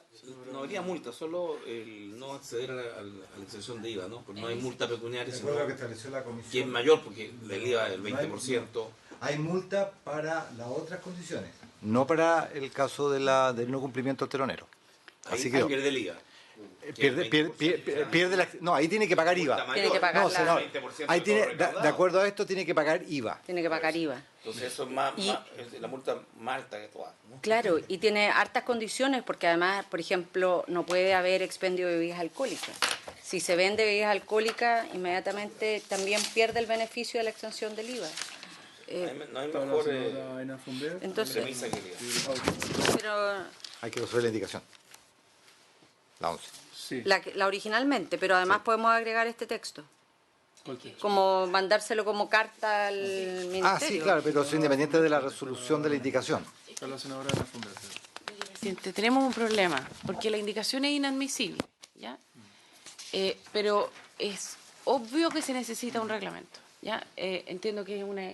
no habría multa, solo el no acceder a la exención de IVA, ¿no? Porque no hay multa pecuniaria, sino lo que estableció la comisión, que es mayor, porque el IVA es el 20%. Hay multa para las otras condiciones, no para el caso del no cumplimiento del telonero. Así que pierde el IVA. Pierde ahí tiene que pagar IVA. Tiene que pagar ahí tiene, de acuerdo a esto, tiene que pagar IVA. Tiene que pagar IVA. Entonces eso es la multa más alta que todas, ¿no? Claro, y tiene hartas condiciones, porque además, por ejemplo, no puede haber expendio de bebidas alcohólicas. Si se vende bebidas alcohólicas, inmediatamente también pierde el beneficio de la exención del IVA. No hay mejor entonces, premisa que pero hay que resolver la indicación. La 11. Sí. la originalmente, pero además podemos agregar este texto. Como mandárselo como carta al Ministerio. Ah, sí, claro, pero es independiente de la resolución de la indicación. Presidente, tenemos un problema, porque la indicación es inadmisible, ¿ya? Pero es obvio que se necesita un reglamento, ¿ya? Entiendo que es una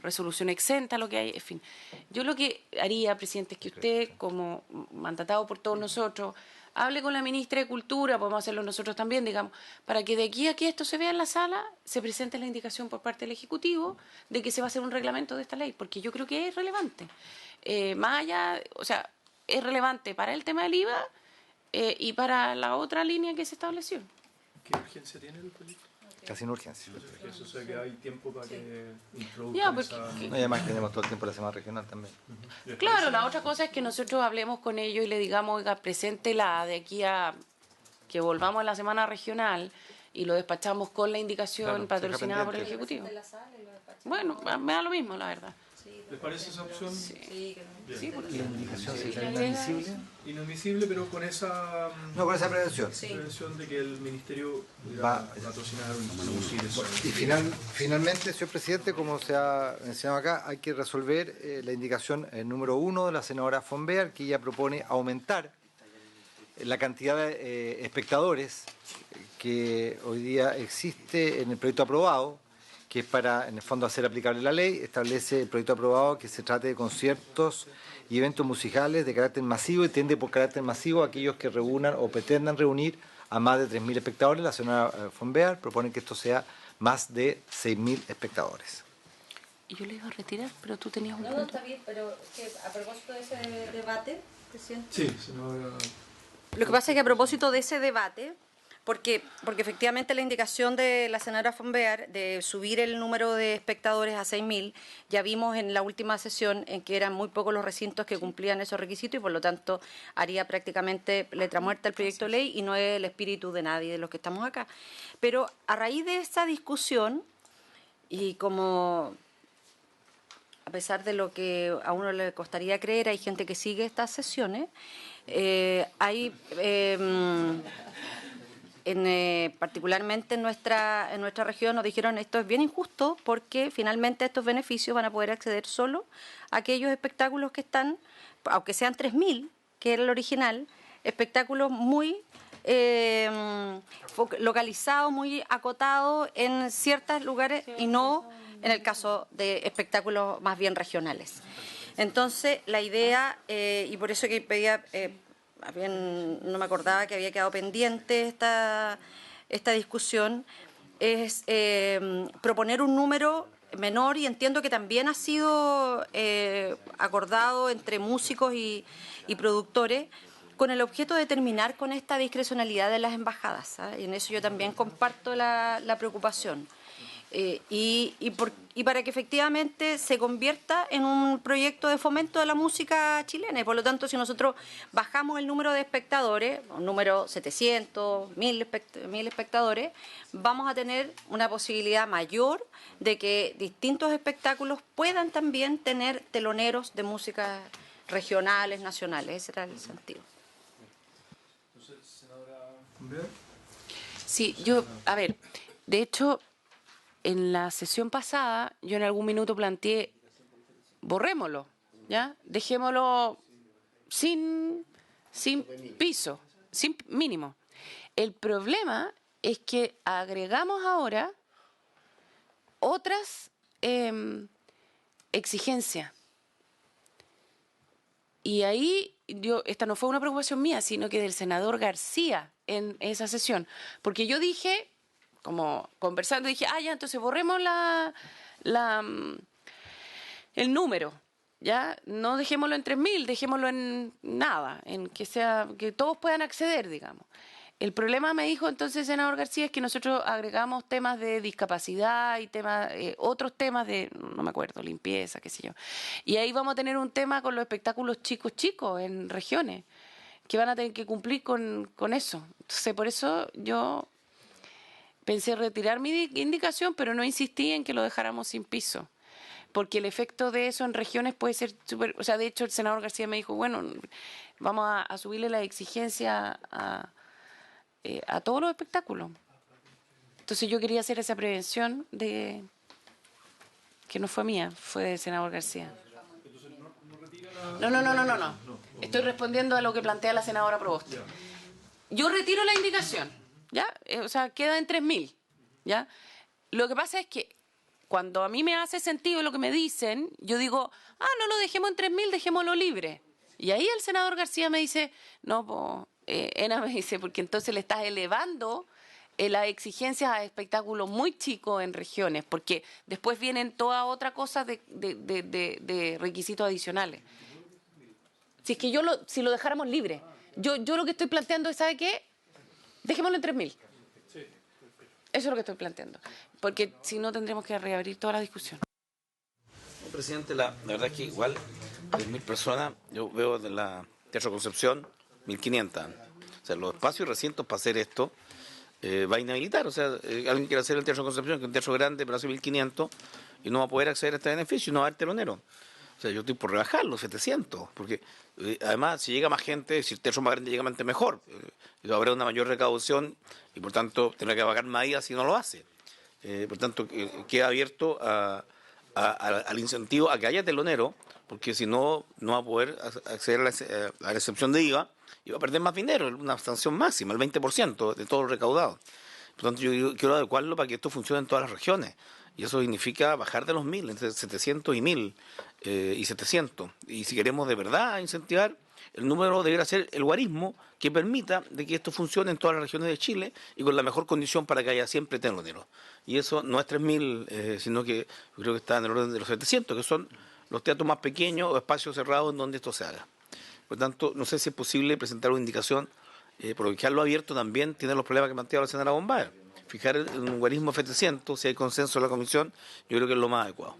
resolución exenta lo que hay, en fin. Yo lo que haría, presidente, es que usted, como mandatado por todos nosotros, hable con la ministra de Cultura, podemos hacerlo nosotros también, digamos, para que de aquí a que esto se vea en la sala, se presente la indicación por parte del Ejecutivo de que se va a hacer un reglamento de esta ley, porque yo creo que es relevante. Más allá, o sea, es relevante para el tema del IVA y para la otra línea que se estableció. ¿Qué urgencia tiene el proyecto? Casi una urgencia. O sea que hay tiempo para que introduzcan Ya, porque, No, y además tenemos todo el tiempo de la semana regional también. claro, la otra cosa es que nosotros hablemos con ellos y le digamos, oiga, preséntela de aquí a que volvamos a la semana regional y lo despachamos con la indicación patrocinada por el Ejecutivo. Bueno, me da lo mismo, la verdad. ¿Les parece esa opción? Sí, porque ¿Y la indicación sería inadmisible? Inadmisible, pero con esa No, con esa prevención. prevención de que el Ministerio Va a patrocinar o introducir eso. Y finalmente, señor presidente, como se ha mencionado acá, hay que resolver la indicación número 1 de la senadora Fonbear, que ella propone aumentar la cantidad de espectadores que hoy día existe en el proyecto aprobado, que es para, en el fondo, hacer aplicable la ley. Establece el proyecto aprobado que se trate de conciertos y eventos musicales de carácter masivo, y entiende por carácter masivo aquellos que reúnan o pretendan reunir a más de 3.000 espectadores. La señora Fonbear propone que esto sea más de 6.000 espectadores. Y yo le iba a retirar, pero tú tenías un No, punto. está bien, pero que a propósito de ese debate, presidente. Sí, senadora. Lo que pasa es que a propósito de ese debate, porque efectivamente la indicación de la senadora Fonbear de subir el número de espectadores a 6.000, ya vimos en la última sesión en que eran muy pocos los recintos que cumplían esos requisitos y por lo tanto haría prácticamente letra muerta el proyecto de ley y no es el espíritu de nadie de los que estamos acá. Pero a raíz de esta discusión, y como a pesar de lo que a uno le costaría creer, hay gente que sigue estas sesiones, particularmente en nuestra región nos dijeron esto es bien injusto porque finalmente estos beneficios van a poder acceder solo a aquellos espectáculos que están, aunque sean 3.000, que era el original, espectáculos muy localizados, muy acotados en ciertos lugares y no en el caso de espectáculos más bien regionales. Entonces, la idea, y por eso que pedía... no me acordaba que había quedado pendiente esta discusión, es proponer un número menor y entiendo que también ha sido acordado entre músicos y productores con el objeto de terminar con esta discrecionalidad de las embajadas, ¿sabes? Y en eso yo también comparto la preocupación. Y para que efectivamente se convierta en un proyecto de fomento de la música chilena. Y por lo tanto, si nosotros bajamos el número de espectadores, un número 700, 1.000 espectadores, vamos a tener una posibilidad mayor de que distintos espectáculos puedan también tener teloneros de música regionales, nacionales. Ese era el sentido. Sí, a ver, de hecho... En la sesión pasada, yo en algún minuto planteé, borrémoslo, ¿ya? Dejémoslo sin piso, sin mínimo. El problema es que agregamos ahora otras exigencias. Y ahí, esta no fue una preocupación mía, sino que del senador García en esa sesión. Porque yo dije... como conversando, dije, ya, entonces borremos el número, ¿ya? No dejémoslo en 3.000, dejémoslo en nada, en que todos puedan acceder, digamos. El problema, me dijo entonces el senador García, es que nosotros agregamos temas de discapacidad y otros temas de, no me acuerdo, limpieza, qué sé yo. Y ahí vamos a tener un tema con los espectáculos chicos en regiones, que van a tener que cumplir con eso. Entonces, por eso yo... pensé retirar mi indicación, pero no insistí en que lo dejáramos sin piso, porque el efecto de eso en regiones puede ser súper... O sea, de hecho, el senador García me dijo, bueno, vamos a subirle la exigencia a todos los espectáculos. Entonces yo quería hacer esa prevención de que no fue mía, fue del senador García. No. Estoy respondiendo a lo que plantea la senadora Proboste. Yo retiro la indicación. ¿Ya? O sea, queda en 3.000, ¿ya? Lo que pasa es que cuando a mí me hace sentido lo que me dicen, yo digo, no lo dejemos en 3.000, dejémoslo libre. Y ahí el senador García me dice, no, Ena me dice, porque entonces le estás elevando las exigencias a espectáculos muy chicos en regiones, porque después vienen toda otra cosa de requisitos adicionales. Si es que si lo dejáramos libre, yo lo que estoy planteando es, ¿sabe qué? Dejémoslo en 3.000. Eso es lo que estoy planteando. Porque si no, tendremos que reabrir toda la discusión. Presidente, la verdad es que igual 3.000 personas, yo veo de la Teatro Concepción 1.500. O sea, los espacios y recintos para hacer esto va a inhabilitar. O sea, alguien quiere hacer el Teatro Concepción, que es un teatro grande, pero hace 1.500 y no va a poder acceder a este beneficio y no va a haber telonero. O sea, yo estoy por rebajar los 700, porque además si llega más gente, si el teatro más grande llega más gente, mejor. Habrá una mayor recaudación y por tanto tendrá que pagar más IVA si no lo hace. Por tanto, queda abierto al incentivo a que haya telonero, porque si no, no va a poder acceder a la excepción de IVA y va a perder más dinero, una sanción máxima, el 20% de todo lo recaudado. Por tanto, yo quiero adecuarlo para que esto funcione en todas las regiones. Y eso significa bajar de los 1.000, entre 700 y 1.000 y 700. Y si queremos de verdad incentivar, el número debería ser el guarismo que permita de que esto funcione en todas las regiones de Chile y con la mejor condición para que haya siempre teloneros. Y eso no es 3.000, sino que yo creo que está en el orden de los 700, que son los teatros más pequeños o espacios cerrados en donde esto se haga. Por lo tanto, no sé si es posible presentar una indicación, porque dejarlo abierto también tiene los problemas que planteaba la señora Bombay. Fijar en un guarismo F300, si hay consenso en la comisión, yo creo que es lo más adecuado.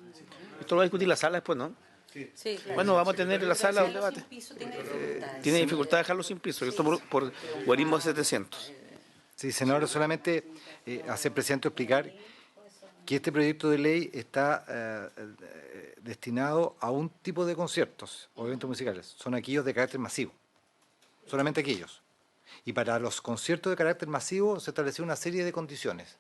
Esto lo va a discutir la sala después, ¿no? Sí, claro. Bueno, vamos a tener en la sala un Dejarlo debate. sin piso tiene dificultades. Tiene dificultad de dejarlo sin piso, esto por guarismo 700. Sí, senador, solamente hace presidente explicar que este proyecto de ley está destinado a un tipo de conciertos o eventos musicales. Son aquellos de carácter masivo, solamente aquellos. Y para los conciertos de carácter masivo se estableció una serie de condiciones.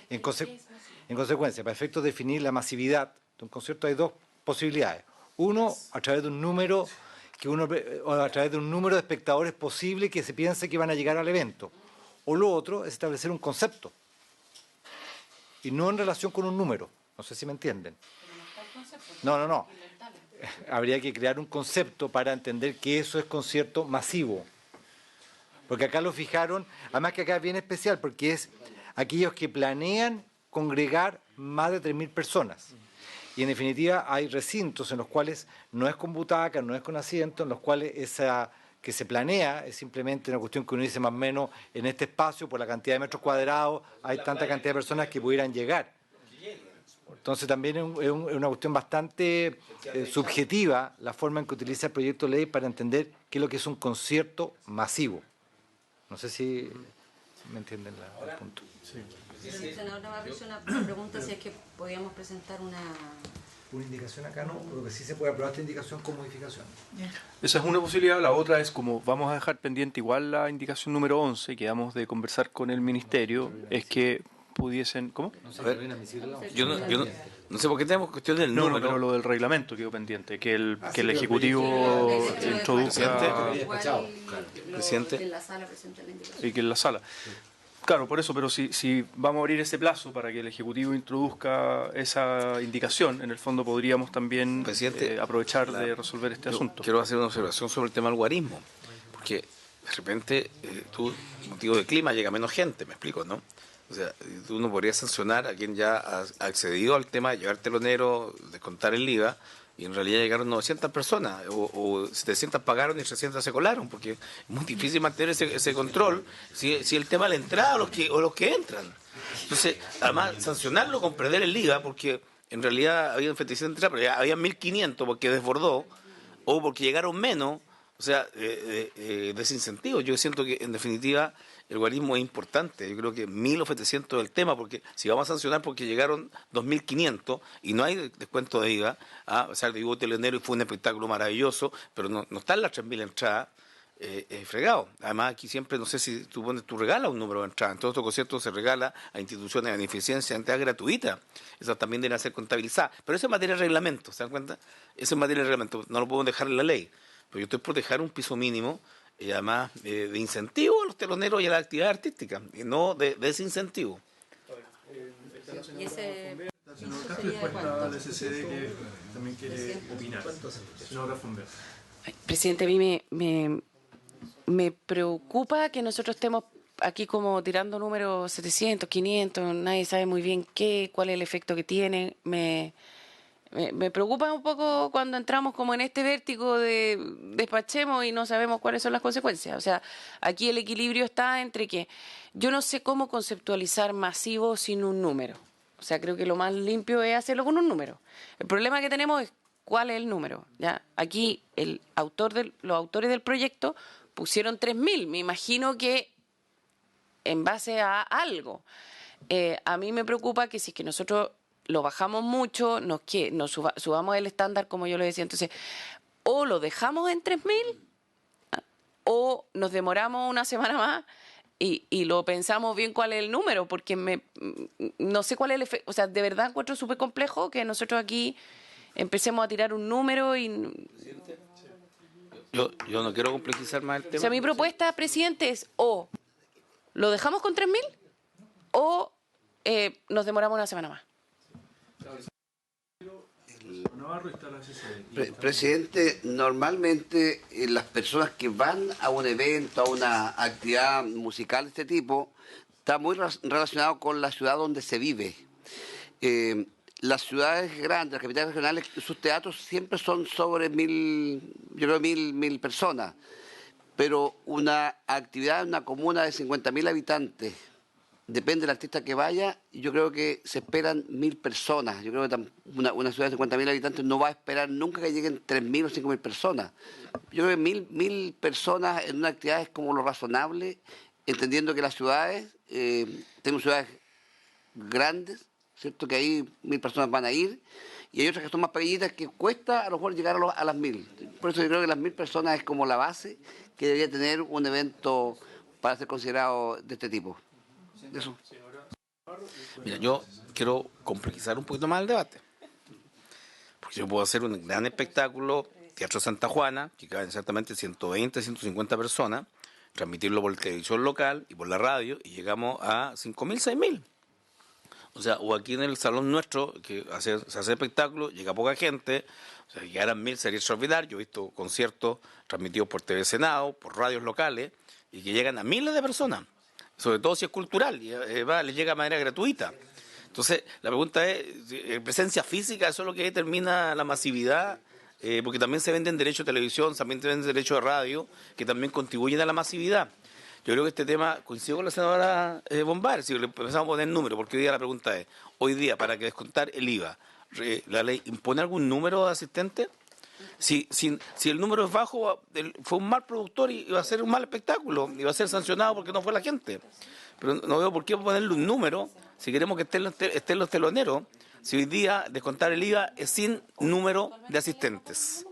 En consecuencia, para efectos de definir la masividad de un concierto hay dos posibilidades. Uno, a través de un número o a través de un número de espectadores posible que se piense que van a llegar al evento. O lo otro es establecer un concepto. Y no en relación con un número. No sé si me entienden. No. Habría que crear un concepto para entender que eso es concierto masivo. Porque acá lo fijaron, además que acá es bien especial, porque es aquellos que planean congregar más de 3.000 personas. Y en definitiva hay recintos en los cuales no es con butacas, no es con asientos, en los cuales esa que se planea es simplemente una cuestión que uno dice más o menos en este espacio, por la cantidad de metros cuadrados, hay tanta cantidad de personas que pudieran llegar. Entonces también es una cuestión bastante subjetiva la forma en que utiliza el proyecto de ley para entender qué es lo que es un concierto masivo. No sé si me entienden el punto. Sí. El senador Navarro hizo una pregunta si es que podíamos presentar una indicación acá, no, pero que sí se puede aprobar esta indicación con modificación. Esa es una posibilidad. La otra es, como vamos a dejar pendiente igual la indicación número 11, que quedamos de conversar con el Ministerio, es que pudiesen... ¿Cómo? A ver, yo no sé por qué tenemos cuestión del número. No, pero lo del reglamento quedó pendiente, que el Ejecutivo introduzca... Presidente. Y que en la sala. Claro, por eso, pero si vamos a abrir ese plazo para que el Ejecutivo introduzca esa indicación, en el fondo podríamos también aprovechar de resolver este asunto. Quiero hacer una observación sobre el tema del guarismo, porque de repente tú, motivo de clima, llega menos gente, me explico, ¿no? O sea, tú no podrías sancionar a quien ya ha accedido al tema de llevar telonero, descontar el IVA, y en realidad llegaron 900 personas, o 700 pagaron y 300 se colaron, porque es muy difícil mantener ese control si el tema de la entrada o los que entran. Entonces, además, sancionarlo con perder el IVA, porque en realidad había 27 entradas, pero ya había 1.500 porque desbordó, o porque llegaron menos, o sea, desincentivo. Yo siento que, en definitiva, el guarismo es importante. Yo creo que 1.000 o 700 del tema, porque si vamos a sancionar porque llegaron 2.500 y no hay descuento de IVA, a pesar de que hubo telonero y fue un espectáculo maravilloso, pero no están las 3.000 entradas, fregado. Además, aquí siempre, no sé si tú regalas un número de entradas. En todos estos conciertos se regala a instituciones de beneficencia entrada gratuita. Esas también deben ser contabilizadas. Pero eso es materia de reglamento, ¿se dan cuenta? Eso es materia de reglamento, no lo podemos dejar en la ley. Pero yo estoy por dejar un piso mínimo, y además de incentivo a los teloneros y a la actividad artística, y no de desincentivo. ¿Y ese Después está el SCD que también quiere opinar. Presidente, a mí me preocupa que nosotros estemos aquí como tirando números 700, 500, nadie sabe muy bien cuál es el efecto que tiene. Me preocupa un poco cuando entramos como en este vértigo de despachemos y no sabemos cuáles son las consecuencias. O sea, aquí el equilibrio está entre que yo no sé cómo conceptualizar masivo sin un número. O sea, creo que lo más limpio es hacerlo con un número. El problema que tenemos es cuál es el número. ¿Ya? Aquí los autores del proyecto pusieron 3.000. Me imagino que en base a algo. A mí me preocupa que si es que nosotros lo bajamos mucho, nos subamos el estándar, como yo le decía. Entonces, o lo dejamos en 3.000 o nos demoramos una semana más y lo pensamos bien cuál es el número, porque no sé cuál es el efecto. O sea, de verdad encuentro súper complejo que nosotros aquí empecemos a tirar un número y... Yo no quiero complejizar más el tema. O sea, mi propuesta, presidente, es o lo dejamos con 3.000 o nos demoramos una semana más. Presidente, normalmente las personas que van a un evento, a una actividad musical de este tipo, está muy relacionado con la ciudad donde se vive. Las ciudades grandes, las capitales regionales, sus teatros siempre son sobre 1.000 personas, pero una actividad en una comuna de 50.000 habitantes, depende del artista que vaya, yo creo que se esperan 1.000 personas. Yo creo que una ciudad de 50.000 habitantes no va a esperar nunca que lleguen 3.000 o 5.000 personas. Yo creo que 1.000 personas en una actividad es como lo razonable, entendiendo que las ciudades, tenemos ciudades grandes, ¿cierto? Que ahí 1.000 personas van a ir, y hay otras que son más pequeñitas que cuesta a lo mejor llegar a las 1.000. Por eso yo creo que las 1.000 personas es como la base que debería tener un evento para ser considerado de este tipo. Eso. Mira, yo quiero complejizar un poquito más el debate. Porque yo puedo hacer un gran espectáculo, Teatro Santa Juana, que caben exactamente 120, 150 personas, transmitirlo por televisión local y por la radio, y llegamos a 5.000, 6.000. O sea, o aquí en el salón nuestro, que se hace espectáculo, llega poca gente, o sea, llegaran 1.000 sería extraordinario. Yo he visto conciertos transmitidos por TV Senado, por radios locales, y que llegan a miles de personas. Sobre todo si es cultural, y les llega de manera gratuita. Entonces, la pregunta es, ¿presencia física, eso es lo que determina la masividad? Porque también se venden derechos de televisión, también se venden derechos de radio, que también contribuyen a la masividad. Yo creo que este tema, coincido con la senadora Bombal, si le empezamos a poner número, porque hoy día la pregunta es, hoy día, para que descontar el IVA, ¿la ley impone algún número de asistentes? Si el número es bajo, fue un mal productor y va a ser un mal espectáculo, y va a ser sancionado porque no fue la gente. Pero no veo por qué ponerle un número si queremos que estén los teloneros, si hoy día descontar el IVA es sin número de asistentes.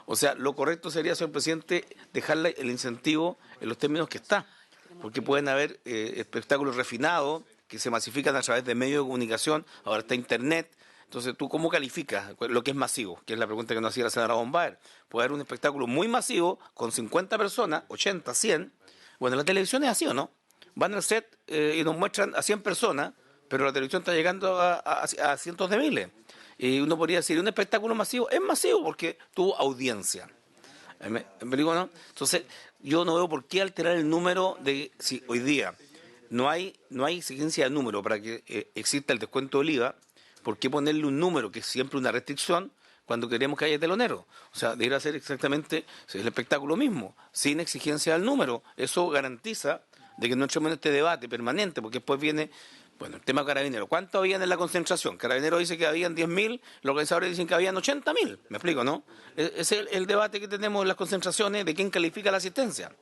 O sea, lo correcto sería, señor presidente, dejarle el incentivo en los términos que está, porque pueden haber espectáculos refinados que se masifican a través de medios de comunicación, ahora está Internet. Entonces, ¿tú cómo calificas lo que es masivo? Que es la pregunta que nos hacía la senadora Bombaer. Puede haber un espectáculo muy masivo, con 50 personas, 80, 100. Bueno, la televisión es así, ¿o no? Van al set y nos muestran a 100 personas, pero la televisión está llegando a cientos de miles. Y uno podría decir, un espectáculo masivo es masivo porque tuvo audiencia. ¿Me digo, no? Entonces, yo no veo por qué alterar el número de... Si hoy día no hay exigencia de número para que exista el descuento del IVA, ¿por qué ponerle un número que es siempre una restricción cuando queremos que haya telonero? O sea, debería ser exactamente el espectáculo mismo, sin exigencia del número. Eso garantiza de que no entremos en este debate permanente, porque después viene, bueno, el tema Carabineros. ¿Cuánto habían en la concentración? Carabineros dice que habían 10.000, los organizadores dicen que habían 80.000. ¿Me explico, no? Ese es el debate que tenemos en las concentraciones de quién califica la asistencia.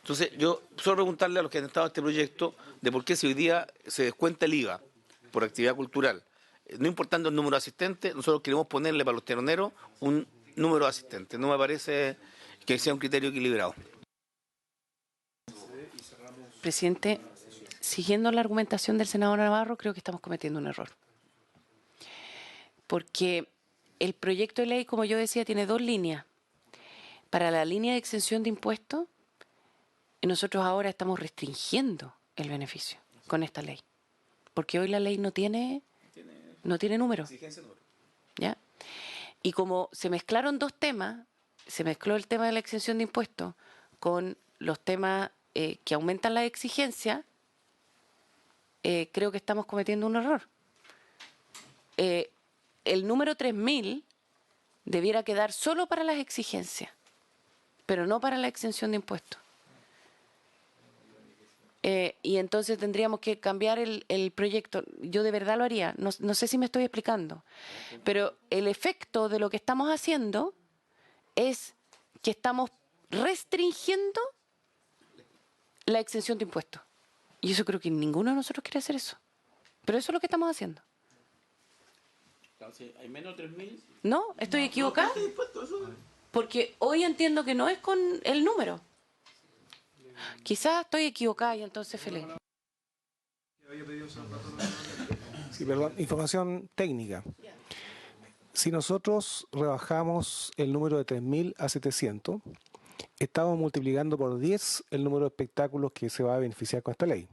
Entonces, yo suelo preguntarle a los que han estado en este proyecto de por qué si hoy día se descuenta el IVA por actividad cultural, no importando el número de asistentes, nosotros queremos ponerle para los teloneros un número de asistentes. No me parece que sea un criterio equilibrado. Presidente, siguiendo la argumentación del senador Navarro, creo que estamos cometiendo un error. Porque el proyecto de ley, como yo decía, tiene dos líneas. Para la línea de exención de impuestos, nosotros ahora estamos restringiendo el beneficio con esta ley. Porque hoy la ley no tiene número. ¿Ya? Y como se mezclaron dos temas, se mezcló el tema de la exención de impuestos con los temas que aumentan la exigencia, creo que estamos cometiendo un error. El número 3.000 debiera quedar solo para las exigencias, pero no para la exención de impuestos. Y entonces tendríamos que cambiar el proyecto. Yo de verdad lo haría. No sé si me estoy explicando. Pero el efecto de lo que estamos haciendo es que estamos restringiendo la exención de impuestos. Y eso creo que ninguno de nosotros quiere hacer eso. Pero eso es lo que estamos haciendo. ¿Hay menos de 3.000? No, estoy equivocada. Porque hoy entiendo que no es con el número. Quizás estoy equivocada y entonces feliz. Sí, perdón, información técnica. Si nosotros rebajamos el número de 3.000 a 700, estamos multiplicando por 10 el número de espectáculos que se va a beneficiar con esta ley.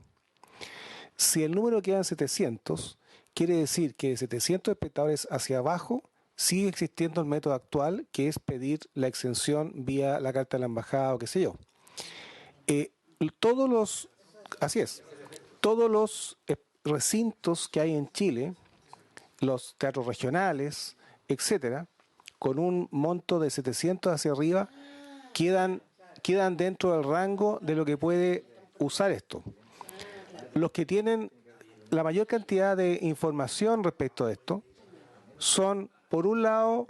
Si el número queda en 700, quiere decir que de 700 espectadores hacia abajo sigue existiendo el método actual, que es pedir la exención vía la carta de la embajada o qué sé yo. Así es, todos los recintos que hay en Chile, los teatros regionales, etcétera, con un monto de 700 hacia arriba, quedan dentro del rango de lo que puede usar esto. Los que tienen la mayor cantidad de información respecto a esto son, por un lado,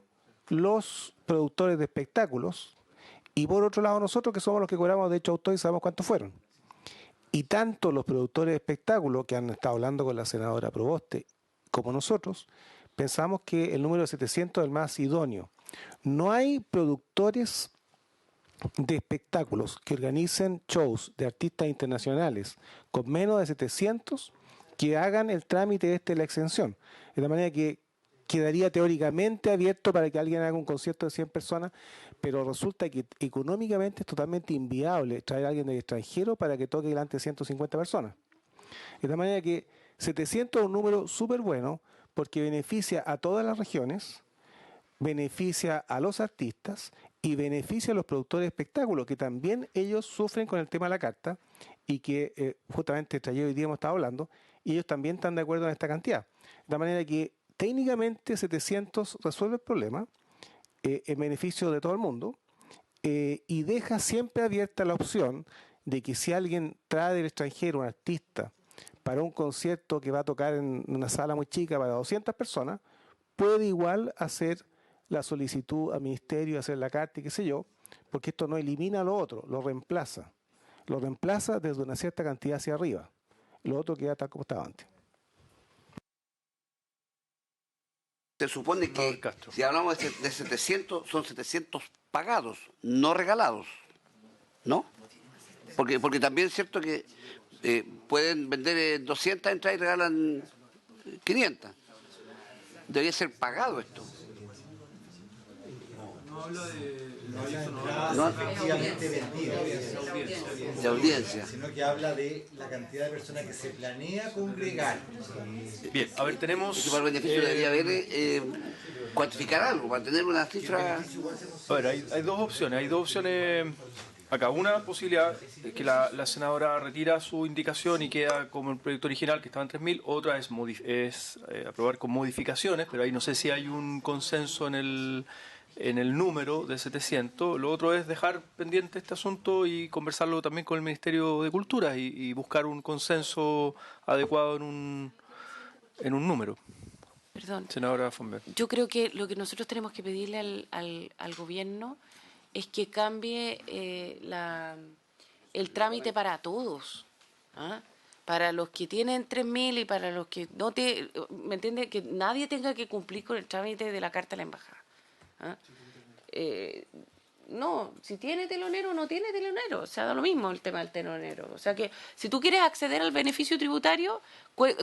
los productores de espectáculos y por otro lado nosotros, que somos los que cobramos de hecho autor y sabemos cuántos fueron. Y tanto los productores de espectáculos que han estado hablando con la senadora Proboste como nosotros, pensamos que el número de 700 es el más idóneo. No hay productores de espectáculos que organicen shows de artistas internacionales con menos de 700 que hagan el trámite de la exención. De la manera que quedaría teóricamente abierto para que alguien haga un concierto de 100 personas, pero resulta que económicamente es totalmente inviable traer a alguien del extranjero para que toque delante de 150 personas. De la manera que 700 es un número súper bueno porque beneficia a todas las regiones, beneficia a los artistas y beneficia a los productores de espectáculos, que también ellos sufren con el tema de la carta y que justamente ayer hoy día hemos estado hablando, y ellos también están de acuerdo en esta cantidad. De manera que técnicamente 700 resuelve el problema en beneficio de todo el mundo y deja siempre abierta la opción de que si alguien trae del extranjero un artista para un concierto que va a tocar en una sala muy chica para 200 personas, puede igual hacer la solicitud al ministerio, hacer la carta y qué sé yo, porque esto no elimina lo otro, lo reemplaza. Lo reemplaza desde una cierta cantidad hacia arriba. Lo otro queda tal como estaba antes. Se supone que si hablamos de 700, son 700 pagados, no regalados, ¿no? Porque también es cierto que pueden vender 200 entradas y regalan 500. Debería ser pagado esto. No habla de efectivamente vendida, de audiencia, sino que habla de la cantidad de personas que se planea congregar. Bien, a ver, tenemos... Eso para el beneficio debería haber, cuantificar algo, para tener una cifra... A ver, hay dos opciones acá. Una posibilidad es que la senadora retira su indicación y queda como el proyecto original, que estaba en 3.000. Otra es aprobar con modificaciones, pero ahí no sé si hay un consenso en el número de 700. Lo otro es dejar pendiente este asunto y conversarlo también con el Ministerio de Cultura y buscar un consenso adecuado en un número. Perdón. Senadora Fonberg. Yo creo que lo que nosotros tenemos que pedirle al gobierno es que cambie el trámite para todos, ¿ah? Para los que tienen 3.000 y para los que no ¿me entiende? Que nadie tenga que cumplir con el trámite de la carta a la embajada. ¿Ah? No, si tiene telonero o no tiene telonero, o sea, da lo mismo el tema del telonero. O sea que si tú quieres acceder al beneficio tributario,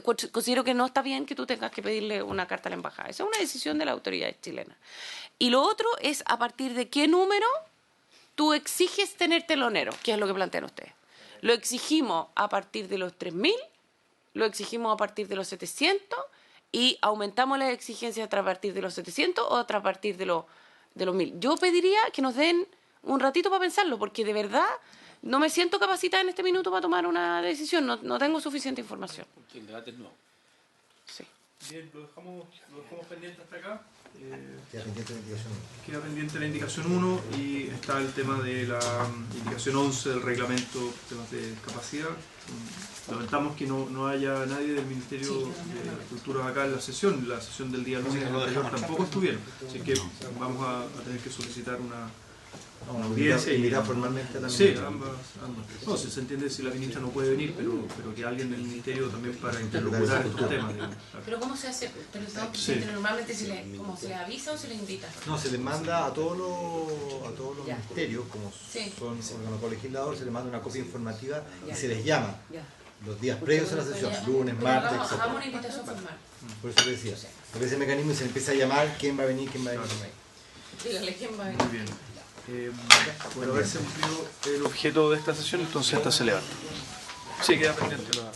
considero que no está bien que tú tengas que pedirle una carta a la embajada. Esa es una decisión de la autoridad chilena. Y lo otro es a partir de qué número tú exiges tener telonero, que es lo que plantean ustedes. Lo exigimos a partir de los 3.000, lo exigimos a partir de los 700 y aumentamos las exigencias a partir de los 700 o a partir de los 1.000. Yo pediría que nos den un ratito para pensarlo, porque de verdad no me siento capacitada en este minuto para tomar una decisión, no tengo suficiente información. Porque el debate es nuevo. Sí. Bien, lo dejamos pendiente hasta acá. Queda pendiente la indicación 1. Queda pendiente la indicación 1 y está el tema de la indicación 11 del reglamento temas de discapacidad. Lamentamos que no haya nadie del Ministerio de Cultura acá en la sesión del día lunes anterior tampoco estuvieron, así que vamos a tener que solicitar una audiencia y formalmente también. Sí, ambas. No, se entiende si la ministra no puede venir, pero que alguien del Ministerio también para interlocutar estos temas. Digamos. Pero ¿cómo se hace? Normalmente se les avisa o se les invita. No, se les manda a todos los ministerios, como son órganos colegisladores, se les manda una copia informativa y se les llama los días previos a la sesión, lunes, martes, etc. Hagamos una invitación formal. Por eso te decía, por ese mecanismo se empieza a llamar quién va a venir. Dígale quién va a venir. Muy bien. Por haberse cumplido el objeto de esta sesión, entonces esta se levanta. Sí, queda pendiente la...